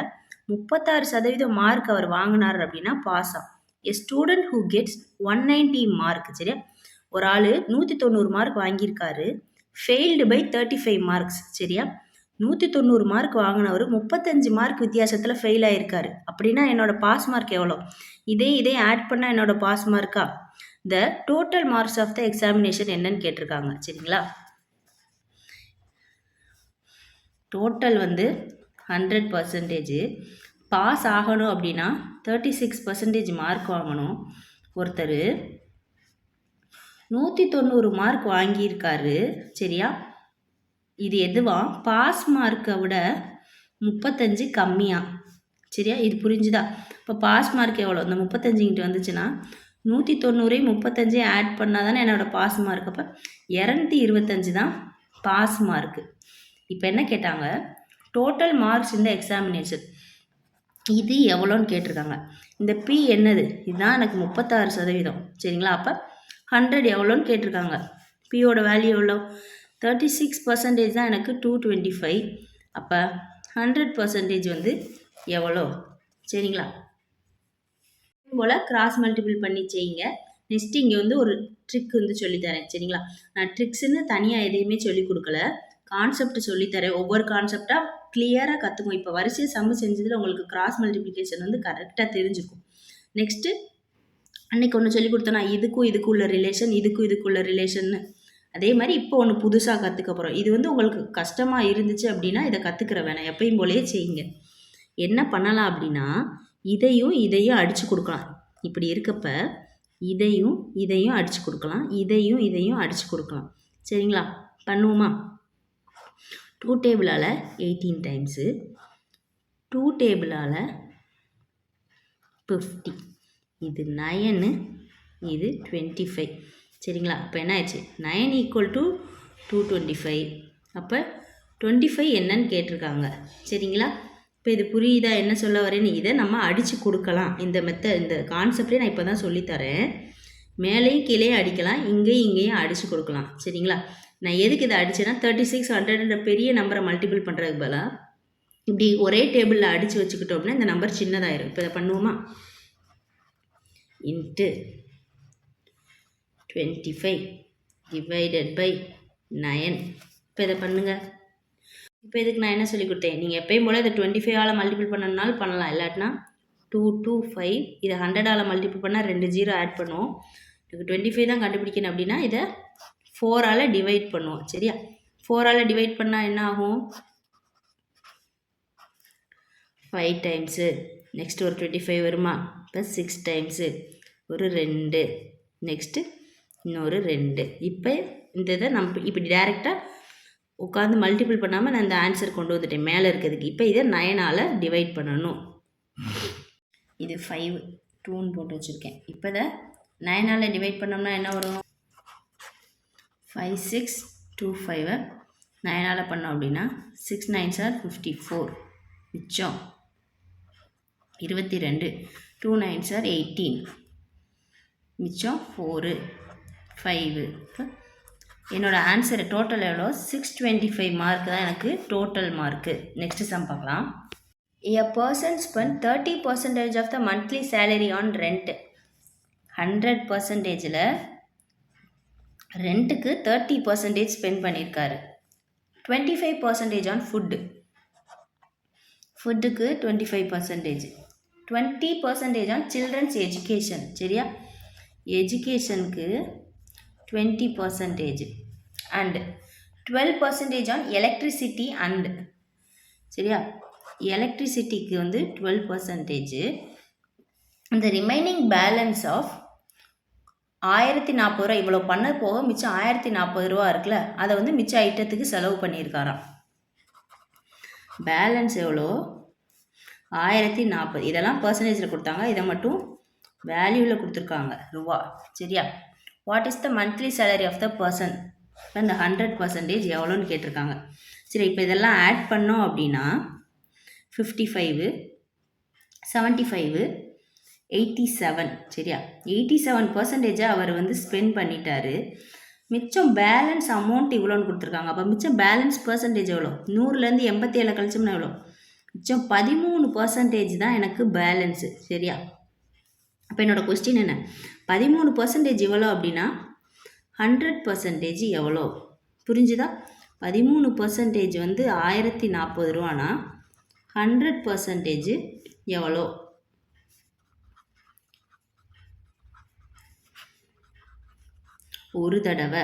36% மார்க் அவர் வாங்கினார் அப்படின்னா பாஸ் ஆகும். A student who gets 190 mark. சரியா? ஒரு ஆள் 190 மார்க் வாங்கியிருக்காரு, ஃபெயில்டு பை 35 மார்க்ஸ். சரியா? 190 மார்க் வாங்கினவர் 35 மார்க் வித்தியாசத்தில் ஃபெயில் ஆகியிருக்காரு. அப்படின்னா என்னோட பாஸ் மார்க் எவ்வளோ? இதே ஆட் பண்ணால் என்னோட பாஸ் மார்க்கா? The total marks of the examination என்னன்னு கேட்டிருக்காங்க. சரிங்களா? டோட்டல் வந்து 100%. பாஸ் ஆகணும் அப்படின்னா 36% மார்க் வாங்கணும். ஒருத்தர் 190 மார்க் வாங்கியிருக்காரு. சரியா? இது எதுவா? பாஸ் மார்க்கை விட 35 கம்மியா. சரியா? இது புரிஞ்சுதா? இப்போ பாஸ் மார்க் எவ்வளோ? இந்த 35 இங்கிட்டு வந்துச்சுன்னா 190 35 ஆட் பண்ணால் தானே என்னோடய பாஸ் மார்க். அப்போ 225 தான் பாஸ் மார்க்கு. இப்போ என்ன கேட்டாங்க? டோட்டல் மார்க்ஸ் இந்த எக்ஸாமினேஷன் இது எவ்வளோன்னு கேட்டிருக்காங்க. இந்த பி என்னது? இதுதான் எனக்கு 36%. சரிங்களா? அப்போ 100 எவ்வளோன்னு கேட்டிருக்காங்க. பியோட வேல்யூ எவ்வளோ? 36% தான் எனக்கு 225. அப்போ 100% வந்து எவ்வளோ? சரிங்களா? போல் கிராஸ் மல்டிபிள் பண்ணி செய்யுங்க. நெக்ஸ்ட் இங்கே வந்து ஒரு ட்ரிக் வந்து சொல்லித்தரேன். சரிங்களா? நான் ட்ரிக்ஸ்ன்னு தனியாக எதையுமே சொல்லிக் கொடுக்கல, கான்செப்ட் சொல்லித்தரேன். ஒவ்வொரு கான்செப்டாக கிளியராக கற்றுக்கும். இப்போ வரிசையை சம்மு செஞ்சதில் உங்களுக்கு கிராஸ் மல்டிப்ளிகேஷன் வந்து கரெக்டாக தெரிஞ்சுக்கும். நெக்ஸ்ட்டு அன்றைக்கி ஒன்று சொல்லி கொடுத்தேன்னா இதுக்கும் உள்ள ரிலேஷன், இதுக்கும் உள்ள ரிலேஷன்னு. அதே மாதிரி இப்போ ஒன்று புதுசாக கற்றுக்க போகிறோம். இது வந்து உங்களுக்கு கஷ்டமாக இருந்துச்சு அப்படின்னா இதை கற்றுக்கிற வேணாம், எப்பயும் போலேயே செய்யுங்க. என்ன பண்ணலாம் அப்படின்னா இதையும் அடித்து கொடுக்கலாம். இப்படி இருக்கப்ப இதையும் அடித்து கொடுக்கலாம், இதையும் அடித்து கொடுக்கலாம். சரிங்களா? பண்ணுவோமா? 2 டேபிளால் 18 டைம்ஸு, 2 டேபிளால் 50. இது 9, இது 25. சரிங்களா? இப்போ என்ன ஆயிடுச்சு? 9 = 225. அப்போ 25 என்னன்னு கேட்டிருக்காங்க. சரிங்களா? இப்போ இது புரியுதா என்ன சொல்ல வரேன்னு? இதை நம்ம அடித்து கொடுக்கலாம். இந்த கான்செப்டே நான் இப்போ தான் சொல்லித்தரேன். மேலேயும் கீழேயும் அடிக்கலாம், இங்கேயும் அடித்து கொடுக்கலாம். சரிங்களா? நான் எதுக்கு இதை அடிச்சேன்னா 3600 பெரிய நம்பரை மல்டிபிள் பண்ணுறதுக்கு பதிலாக இப்படி ஒரே டேபிளில் அடித்து வச்சுக்கிட்டோம்னா இந்த நம்பர் சின்னதாயிரும். இப்போ இதை பண்ணுவோமா? Into 25 divided by 9. இப்போ இதை பண்ணுங்கள். இப்போ இதுக்கு நான் என்ன சொல்லி கொடுத்தேன்? நீங்கள் எப்பயும் போல் இதை 25ஆல் மல்டிபிள் பண்ணனாலும் பண்ணலாம். இல்லாட்டினா 2 2 5 இதை 100ஆல் மல்டிபிள் பண்ணால் 2 0 ஆட் பண்ணுவோம். எனக்கு 25 தான் கண்டுபிடிக்கணும் அப்படின்னா இதை 4ஆல் டிவைட் பண்ணுவோம். சரியா? 4ஆல் டிவைட் பண்ணால் என்ன ஆகும்? 5 டைம்ஸு, நெக்ஸ்ட்டு ஒரு 25 வருமா? ப்ளஸ் 6 டைம்ஸு ஒரு 2, நெக்ஸ்ட்டு இன்னொரு 2. இப்போ இந்த இதை நம்ம இப்படி டேரெக்டாக உட்காந்து மல்டிபிள் பண்ணாமல் நான் இந்த ஆன்சர் கொண்டு வந்துட்டேன் மேலே இருக்கிறதுக்கு. இப்போ இதை 9ஆல் டிவைட் பண்ணணும். இது 5 2ன்னு போட்டு வச்சுருக்கேன். இப்போ இதை 9ஆல் டிவைட் பண்ணோம்னா என்ன வரும்? 5 6 2 5 9ஆல் பண்ணோம் அப்படின்னா 6 9s are 54, மிச்சம் 22, 2 9s are 18, மிச்சம் 4 5. என்னோடய ஆன்சர் டோட்டல் எவ்வளோ? 625 மார்க் தான் எனக்கு டோட்டல் மார்க்கு. நெக்ஸ்ட் சம் பார்க்கலாம். A person spent 30% of the monthly salary on rent. 100%ல் ரெண்ட்டுக்கு 30% spend பண்ணியிருக்காரு. 25% ஆன் ஃபுட்டு. ஃபுட்டுக்கு 25%. 20% ஆன் சில்ட்ரன்ஸ் எஜுகேஷன். சரியா? எஜுகேஷனுக்கு 20% அண்ட் 12% ஆன் எலக்ட்ரிசிட்டி அண்ட். சரியா? எலக்ட்ரிசிட்டிக்கு வந்து 12%. அந்த ரிமைனிங் பேலன்ஸ் ஆஃப் 1040 ரூபா இவ்வளோ பண்ண போக மிச்சம் 1040 ரூபா இருக்குல்ல, அதை வந்து மிச்ச ஐட்டத்துக்கு செலவு பண்ணியிருக்காராம். பேலன்ஸ் எவ்வளோ? 1040. இதெல்லாம் பர்சன்டேஜில் கொடுத்தாங்க, இதை மட்டும் வேல்யூவில் கொடுத்துருக்காங்க ரூபா. சரியா? What is the monthly salary of the person? இந்த 100% எவ்வளோன்னு கேட்டிருக்காங்க. சரி, இப்போ இதெல்லாம் ஆட் பண்ணோம் அப்படின்னா 55 75 87. சரியா? 87% அவர் வந்து ஸ்பெண்ட் பண்ணிட்டாரு. மிச்சம் பேலன்ஸ் அமௌண்ட் இவ்வளோன்னு கொடுத்துருக்காங்க. அப்போ மிச்சம் பேலன்ஸ் பர்சன்டேஜ் எவ்வளோ? 100லேருந்து 87 கழிச்சோம்னா எவ்வளோ? மிச்சம் 13% தான் எனக்கு பேலன்ஸு. சரியா? அப்போ என்னோடய கொஸ்டின் என்ன? 13% எவ்வளோ அப்படின்னா 100% எவ்வளோ? புரிஞ்சுதா? 13% வந்து 1040 ரூபானா 100% எவ்வளோ? ஒரு தடவை,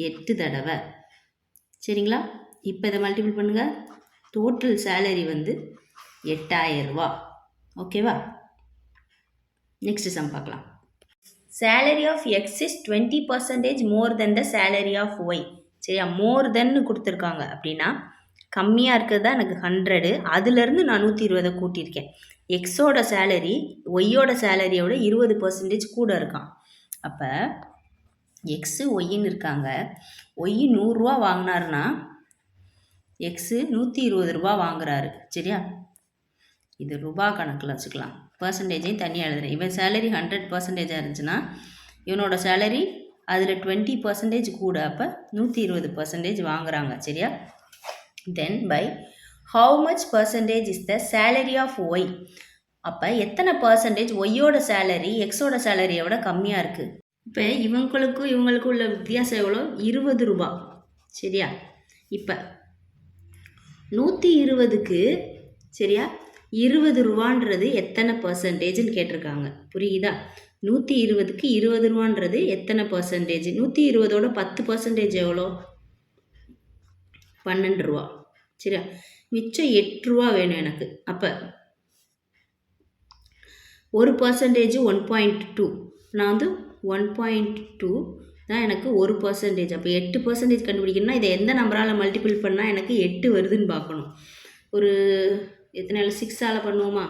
8 தடவை. சரிங்களா? இப்போ இதை மல்டிபிள் பண்ணுங்கள். டோட்டல் சேலரி வந்து 8000 ரூபா. ஓகேவா? நெக்ஸ்ட் சம் பார்க்கலாம். Salary of X is 20% more than the salary of Y. சரியா? மோர் தென்னு கொடுத்துருக்காங்க அப்படின்னா கம்மியாக இருக்கிறது தான் எனக்கு 100. அதுலேருந்து நான் 120 கூட்டியிருக்கேன். எக்ஸோட சேலரி ஒய்யோட சேலரியோட 20% கூட இருக்கான். அப்போ எக்ஸு ஒய்ன்னு இருக்காங்க. ஒய் 100 ரூபா வாங்கினாருன்னா எக்ஸு 120 ரூபா வாங்குறாரு. சரியா? இது ரூபா கணக்கில் வச்சுக்கலாம். பர்சன்டேஜையும் தனியாக எழுதுறேன். இவன் சேலரி 100% இருந்துச்சுன்னா இவனோட சேலரி அதில் 20% கூட, அப்போ 120% வாங்குறாங்க. சரியா? Then by how much percentage is the salary of Y. அப்போ எத்தனை பர்சன்டேஜ் ஒய்யோட சேலரி எக்ஸோட சேலரியை விட கம்மியாக இருக்குது? இப்போ இவங்களுக்கும் உள்ள வித்தியாசம் எவ்வளோ? 20 ரூபா. சரியா? இப்போ 120க்கு சரியா 20 ரூபான்றது எத்தனை பர்சன்டேஜ்னு கேட்டிருக்காங்க. புரியுதா? 120க்கு 20 ரூபான்றது எத்தனை பர்சன்டேஜ்? 120ஓட 10% எவ்வளோ? 12 ரூபா. சரியா? மிச்சம் 8 ரூபா வேணும் எனக்கு. அப்போ 1% 1.2. நான் வந்து 1.2 தான் எனக்கு 1%. அப்போ 8% கண்டுபிடிக்கணும்னா இதை எந்த நம்பரால் மல்டிபிள் பண்ணால் எனக்கு 8 வருதுன்னு பார்க்கணும். ஒரு எத்தனை 6ஆல் பண்ணுவோமா?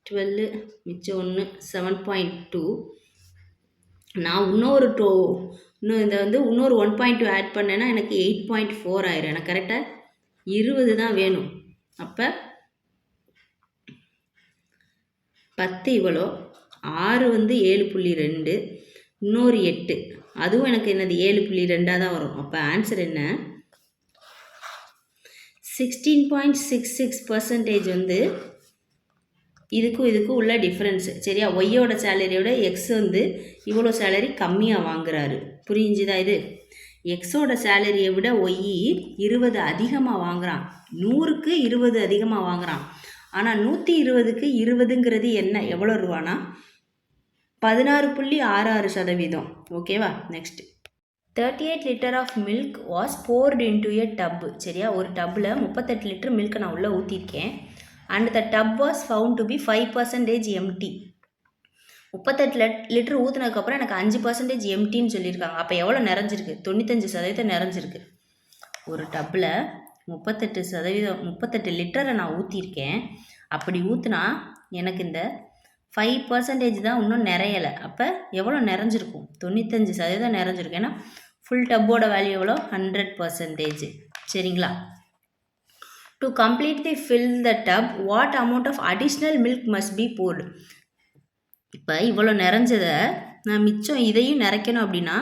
12 மிச்சம் 1 7.2. நான் இன்னொரு இதை வந்து இன்னொரு 1.2 ஆட் பண்ணேன்னா எனக்கு 8.4 ஆயிரும். எனக்கு கரெக்டாக 20 தான் வேணும். அப்போ 10 இவ்வளோ, 6 வந்து 7.2, இன்னொரு 8 அதுவும் எனக்கு என்னது 7.2 தான் வரும். அப்போ ஆன்சர் என்ன? 16.66% வந்து இதுக்கும் உள்ள டிஃப்ரென்ஸு. சரியா? ஒய்யோட சேலரியோட எக்ஸ் வந்து இவ்வளோ சேலரி கம்மியாக வாங்குறாரு. புரிஞ்சுதா இது? எக்ஸோட சேலரியை விட ஒய் 20 அதிகமாக வாங்குறான். 100க்கு 20 அதிகமாக வாங்குறான். ஆனால் 120க்கு 20ங்கிறது என்ன எவ்வளோ ரூபானா 16.66%. ஓகேவா? Next 38 litre of milk was poured into a tub. சரியா? ஒரு டப்பில் 38 லிட்டர் மில்க் நான் உள்ளே ஊற்றிருக்கேன். And the tub was found to be 5% empty. 38 litre ஊற்றுனதுக்கப்புறம் எனக்கு 5% எம்டின்னு சொல்லியிருக்காங்க. அப்போ எவ்வளோ நிறைஞ்சிருக்கு? 95% நிறைஞ்சிருக்கு. ஒரு டப்பில் 38 லிட்டரை நான் ஊற்றிருக்கேன். அப்படி ஊற்றுனா எனக்கு இந்த 5% தான் இன்னும் நிறையலை. அப்போ எவ்வளோ நிறைஞ்சிருக்கும்? 95% நிறைஞ்சிருக்கும். ஏன்னா ஃபுல் டப்போட வேல்யூ எவ்வளோ? 100%. சரிங்களா? To completely fill the tub what amount of additional milk must be poured. இப்போ இவ்வளோ நிறைஞ்சதை நான் மிச்சம் இதையும் நிறைக்கணும் அப்படின்னா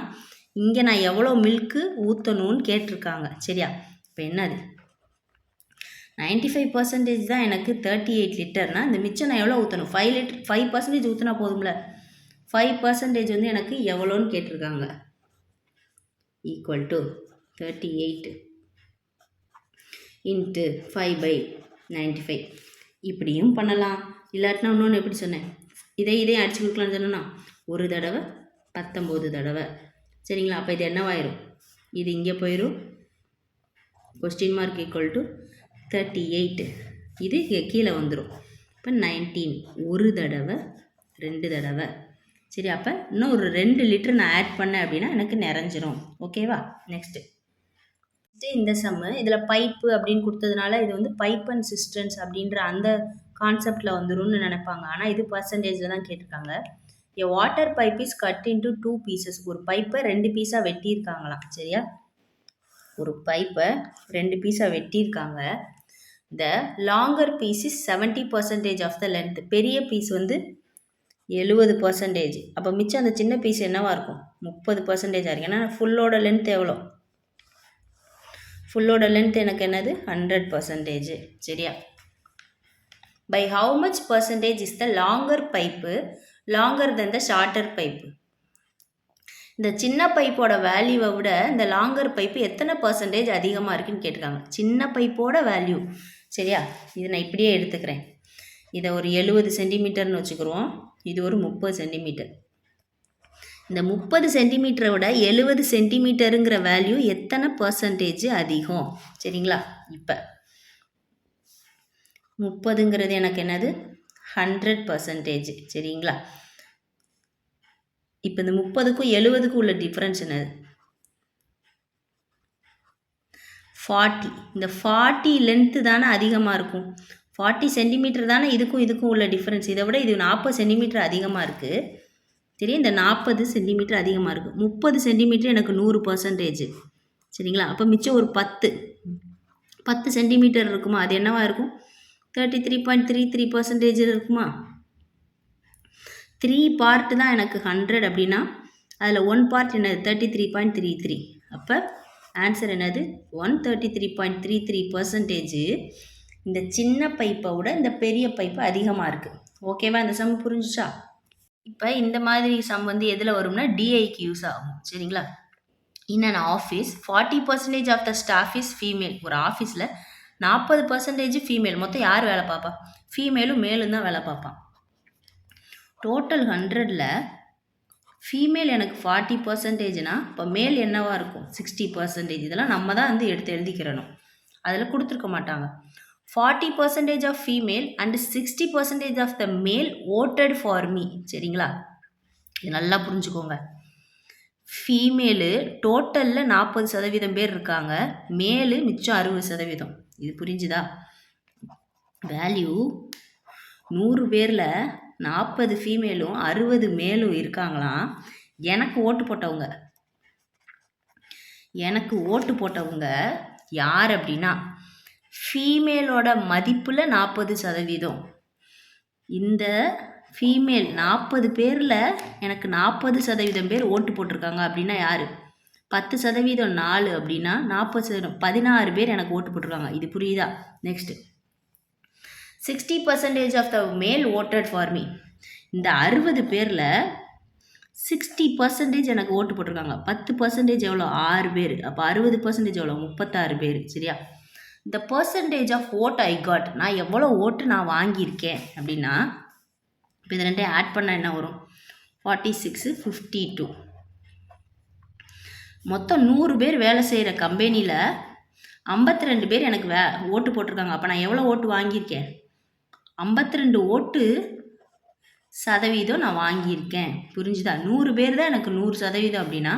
இங்கே நான் எவ்வளோ மில்க்கு ஊற்றணும்னு கேட்டிருக்காங்க. சரியா? இப்போ என்னது 95% தான் எனக்கு 38 லிட்டர்னால் இந்த மிச்சம் நான் எவ்வளோ ஊற்றணும்? 5% ஊற்றினா போதும்ல. 5% வந்து எனக்கு எவ்வளோன்னு கேட்டிருக்காங்க. Equal to 38 into 5/95. இப்படியும் பண்ணலாம். இல்லாட்டினா இன்னொன்று எப்படி சொன்னேன்? இதையும் அடிச்சு கொடுக்கலான்னு சொன்னோன்னா ஒரு தடவை 19 தடவை. சரிங்களா? அப்போ இது என்னவாயிரும்? இது இங்கே போயிடும். Question mark equal to 38. இது கீழே வந்துடும். இப்போ 19 ஒரு தடவை 2 தடவை. சரி, அப்போ இன்னும் ஒரு 2 லிட்டர் நான் ஆட் பண்ணேன் அப்படின்னா எனக்கு நிறைஞ்சிரும். ஓகேவா? நெக்ஸ்ட்டு இந்த சம்மு இதில் பைப்பு அப்படின்னு கொடுத்ததுனால இது வந்து பைப் அண்ட் சிஸ்டன்ஸ் அப்படின்ற அந்த கான்செப்டில் வந்துரும்னு நினைப்பாங்க. ஆனால் இது பர்சன்டேஜில் தான் கேட்டிருக்காங்க. A water pipe is cut into 2 pieces. ஒரு பைப்பை 2 பீஸாக வெட்டியிருக்காங்களாம். சரியா? ஒரு பைப்பை 2 பீஸாக வெட்டியிருக்காங்க. The longer piece is 70% of the length. பெரிய பீஸ் வந்து 70%. அப்போ மிச்சம் அந்த சின்ன பீஸ் என்னவாக இருக்கும்? 30% இருக்கும். ஏன்னா ஃபுல்லோட லென்த் எவ்வளோ? ஃபுல்லோட லென்த் எனக்கு என்னது? 100%. சரியா? By how much percentage is the longer pipe longer than the shorter pipe. இந்த சின்ன பைப்போட வேல்யூவை விட இந்த லாங்கர் பைப்பு எத்தனை பர்சன்டேஜ் அதிகமாக இருக்குன்னு கேட்டிருக்காங்க. சின்ன பைப்போட வேல்யூ. சரியா? இது நான் இப்படியே எடுத்துக்கிறேன். இதை ஒரு 70 சென்டிமீட்டர்னு வச்சுக்கிறோம். இது ஒரு 30 சென்டிமீட்டர். இந்த 30 சென்டிமீட்டரை விட 70 சென்டிமீட்டருங்கிற வேல்யூ எத்தனை பர்சன்டேஜ் அதிகம்? சரிங்களா? இப்போ 30ங்கிறது எனக்கு என்னது? 100%. சரிங்களா? இப்போ இந்த 30க்கும் 70க்கும் உள்ள டிஃப்ரென்ஸ் என்னது? 40. இந்த 40 லென்த்து தானே அதிகமாக இருக்கும். 40 சென்டிமீட்டர் தானே இதுக்கும் உள்ள டிஃப்ரென்ஸ். இதை விட இது 40 சென்டிமீட்டர் அதிகமாக இருக்குது. சரி, இந்த 40 சென்டிமீட்டர் அதிகமாக இருக்குது. 30 சென்டிமீட்டர் எனக்கு 100%. சரிங்களா? அப்போ மிச்சம் ஒரு 10 சென்டிமீட்டர் இருக்குமா? அது என்னவா இருக்கும்? 33.33% இருக்குமா? 3 பார்ட் தான் எனக்கு 100 அப்படின்னா அதில் 1 பார்ட் என்னது? 33.33. அப்போ ஆன்சர் என்னது? 133.33%. இந்த சின்ன பைப்பை விட இந்த பெரிய பைப்பு அதிகமாக இருக்குது. ஓகேவா? இந்த சம் புரிஞ்சுச்சா? இப்போ இந்த மாதிரி சம் வந்து எதில் வரும்னா டிஐக்கு யூஸ் ஆகும். சரிங்களா? In an office 40% of the staff is female. ஒரு ஆஃபீஸில் 40% ஃபீமேல். மொத்தம் யார் வேலை பார்ப்பா? ஃபீமேலும் மேலும் தான் வேலை பார்ப்பான். டோட்டல் 100ல் ஃபீமேல் எனக்கு 40%னா இப்போ மேல் என்னவாக இருக்கும்? 60%. இதெல்லாம் நம்ம தான் வந்து எடுத்து எழுதிக்கிறணும். அதில் கொடுத்துருக்க மாட்டாங்க. 40% of female and 60% of the male voted for me. சரிங்களா? இது நல்லா புரிஞ்சுக்கோங்க. ஃபீமேலு டோட்டலில் 40% பேர் இருக்காங்க. மேலு மிச்சம் 60%. இது புரிஞ்சுதா? வேல்யூ 100 பேரில் 40 ஃபீமேலும் 60 மேலும் இருக்காங்களாம். எனக்கு ஓட்டு போட்டவங்க யார் அப்படின்னா ஃபீமேலோட மதிப்பில் 40%. இந்த ஃபீமேல் 40 பேரில் எனக்கு 40% பேர் ஓட்டு போட்டிருக்காங்க அப்படின்னா யார்? 10% 4 அப்படின்னா 40% 16 பேர் எனக்கு ஓட்டு போட்டிருக்காங்க. இது புரியுதா? Next 60% of the male voted for me. இந்த 60 பேரில் 60% எனக்கு ஓட்டு போட்டிருக்காங்க. 10% எவ்வளோ? 6 பேர். அப்போ 60% எவ்வளோ? 36 பேர். சரியா? இந்த percentage of vote I got, நான் எவ்வளோ ஓட்டு நான் வாங்கியிருக்கேன் அப்படின்னா, இப்போ இது ரெண்டையும் ஆட் பண்ணால் என்ன வரும்? 46, 52. மொத்தம் 100 பேர் வேலை செய்கிற கம்பெனியில் 52 பேர் எனக்கு ஓட்டு போட்டிருக்காங்க. அப்போ நான் எவ்வளோ ஓட்டு வாங்கியிருக்கேன்? 52 ஓட்டு சதவீதம் நான் வாங்கியிருக்கேன். புரிஞ்சுதா? 100 பேர் தான் எனக்கு 100% அப்படின்னா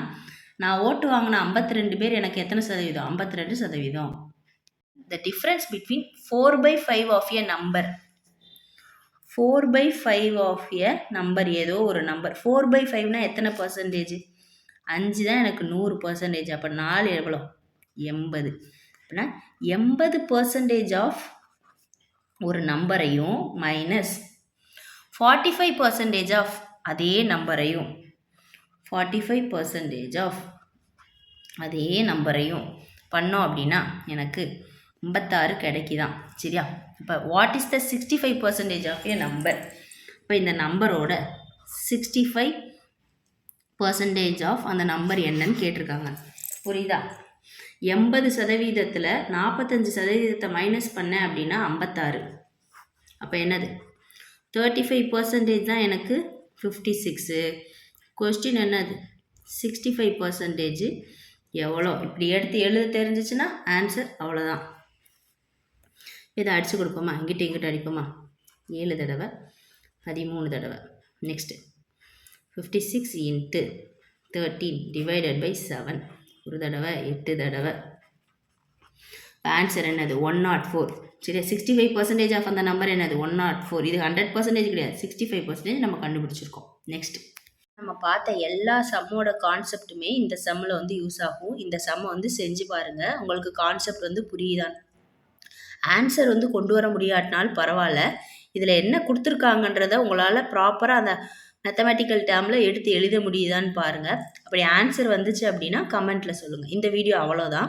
நான் ஓட்டு வாங்கின 52 பேர் எனக்கு எத்தனை சதவீதம்? 52%. The difference between 4/5 of a number. 4/5 of a number, ஏதோ ஒரு நம்பர். 4/5னா எத்தனை பர்சன்டேஜ்? 5 தான் எனக்கு 100%. அப்போ 4 எவ்வளோ? 80. அப்படின்னா 80% ஆஃப் ஒரு நம்பரையும் மைனஸ் 45% ஆஃப் அதே நம்பரையும் 45% ஆஃப் அதே நம்பரையும் பண்ணோம் அப்படின்னா எனக்கு 56 கிடைக்குதான். சரியா? இப்போ what is the 65% of a number? இப்போ இந்த நம்பரோட 65% ஆஃப் அந்த நம்பர் என்னன்னு கேட்டிருக்காங்க. புரியுதா? 80%ல் 45% மைனஸ் பண்ணேன் அப்படின்னா 56. அப்போ என்னது? 35% தான் எனக்கு 56. கொஸ்டின் என்னது? 65% எவ்வளோ? இப்படி எடுத்து எழுத தெரிஞ்சிச்சுன்னா ஆன்சர் அவ்வளோதான். இதை அடித்து கொடுப்போமா? இங்கிட்ட அடிப்போமா? 7 தடவை, 13 தடவை. Next 56 into 13 divided by 7. ஒரு தடவை, 8 தடவை. ஆன்சர் என்னது? 104. சரியா? 65% ஆஃப் அந்த நம்பர் என்னது? 104. இது 100% கிடையாது, 65% நம்ம கண்டுபிடிச்சிருக்கோம். நெக்ஸ்ட் நம்ம பார்த்த எல்லா சம்மோட கான்செப்ட்டுமே இந்த சம்மில் வந்து யூஸ் ஆகும். இந்த சம்மை வந்து செஞ்சு பாருங்கள், உங்களுக்கு கான்செப்ட் வந்து புரியுதான். ஆன்சர் வந்து கொண்டு வர முடியாட்டினாலும் பரவாயில்ல, இதில் என்ன கொடுத்துருக்காங்கன்றத உங்களால் ப்ராப்பராக அந்த மேத்தமெட்டிக்கல் டேர்மில் எடுத்து எழுத முடியுதான்னு பாருங்கள். அப்படி ஆன்சர் வந்துச்சு அப்படின்னா கமெண்ட்டில் சொல்லுங்கள். இந்த வீடியோ அவ்வளோதான்.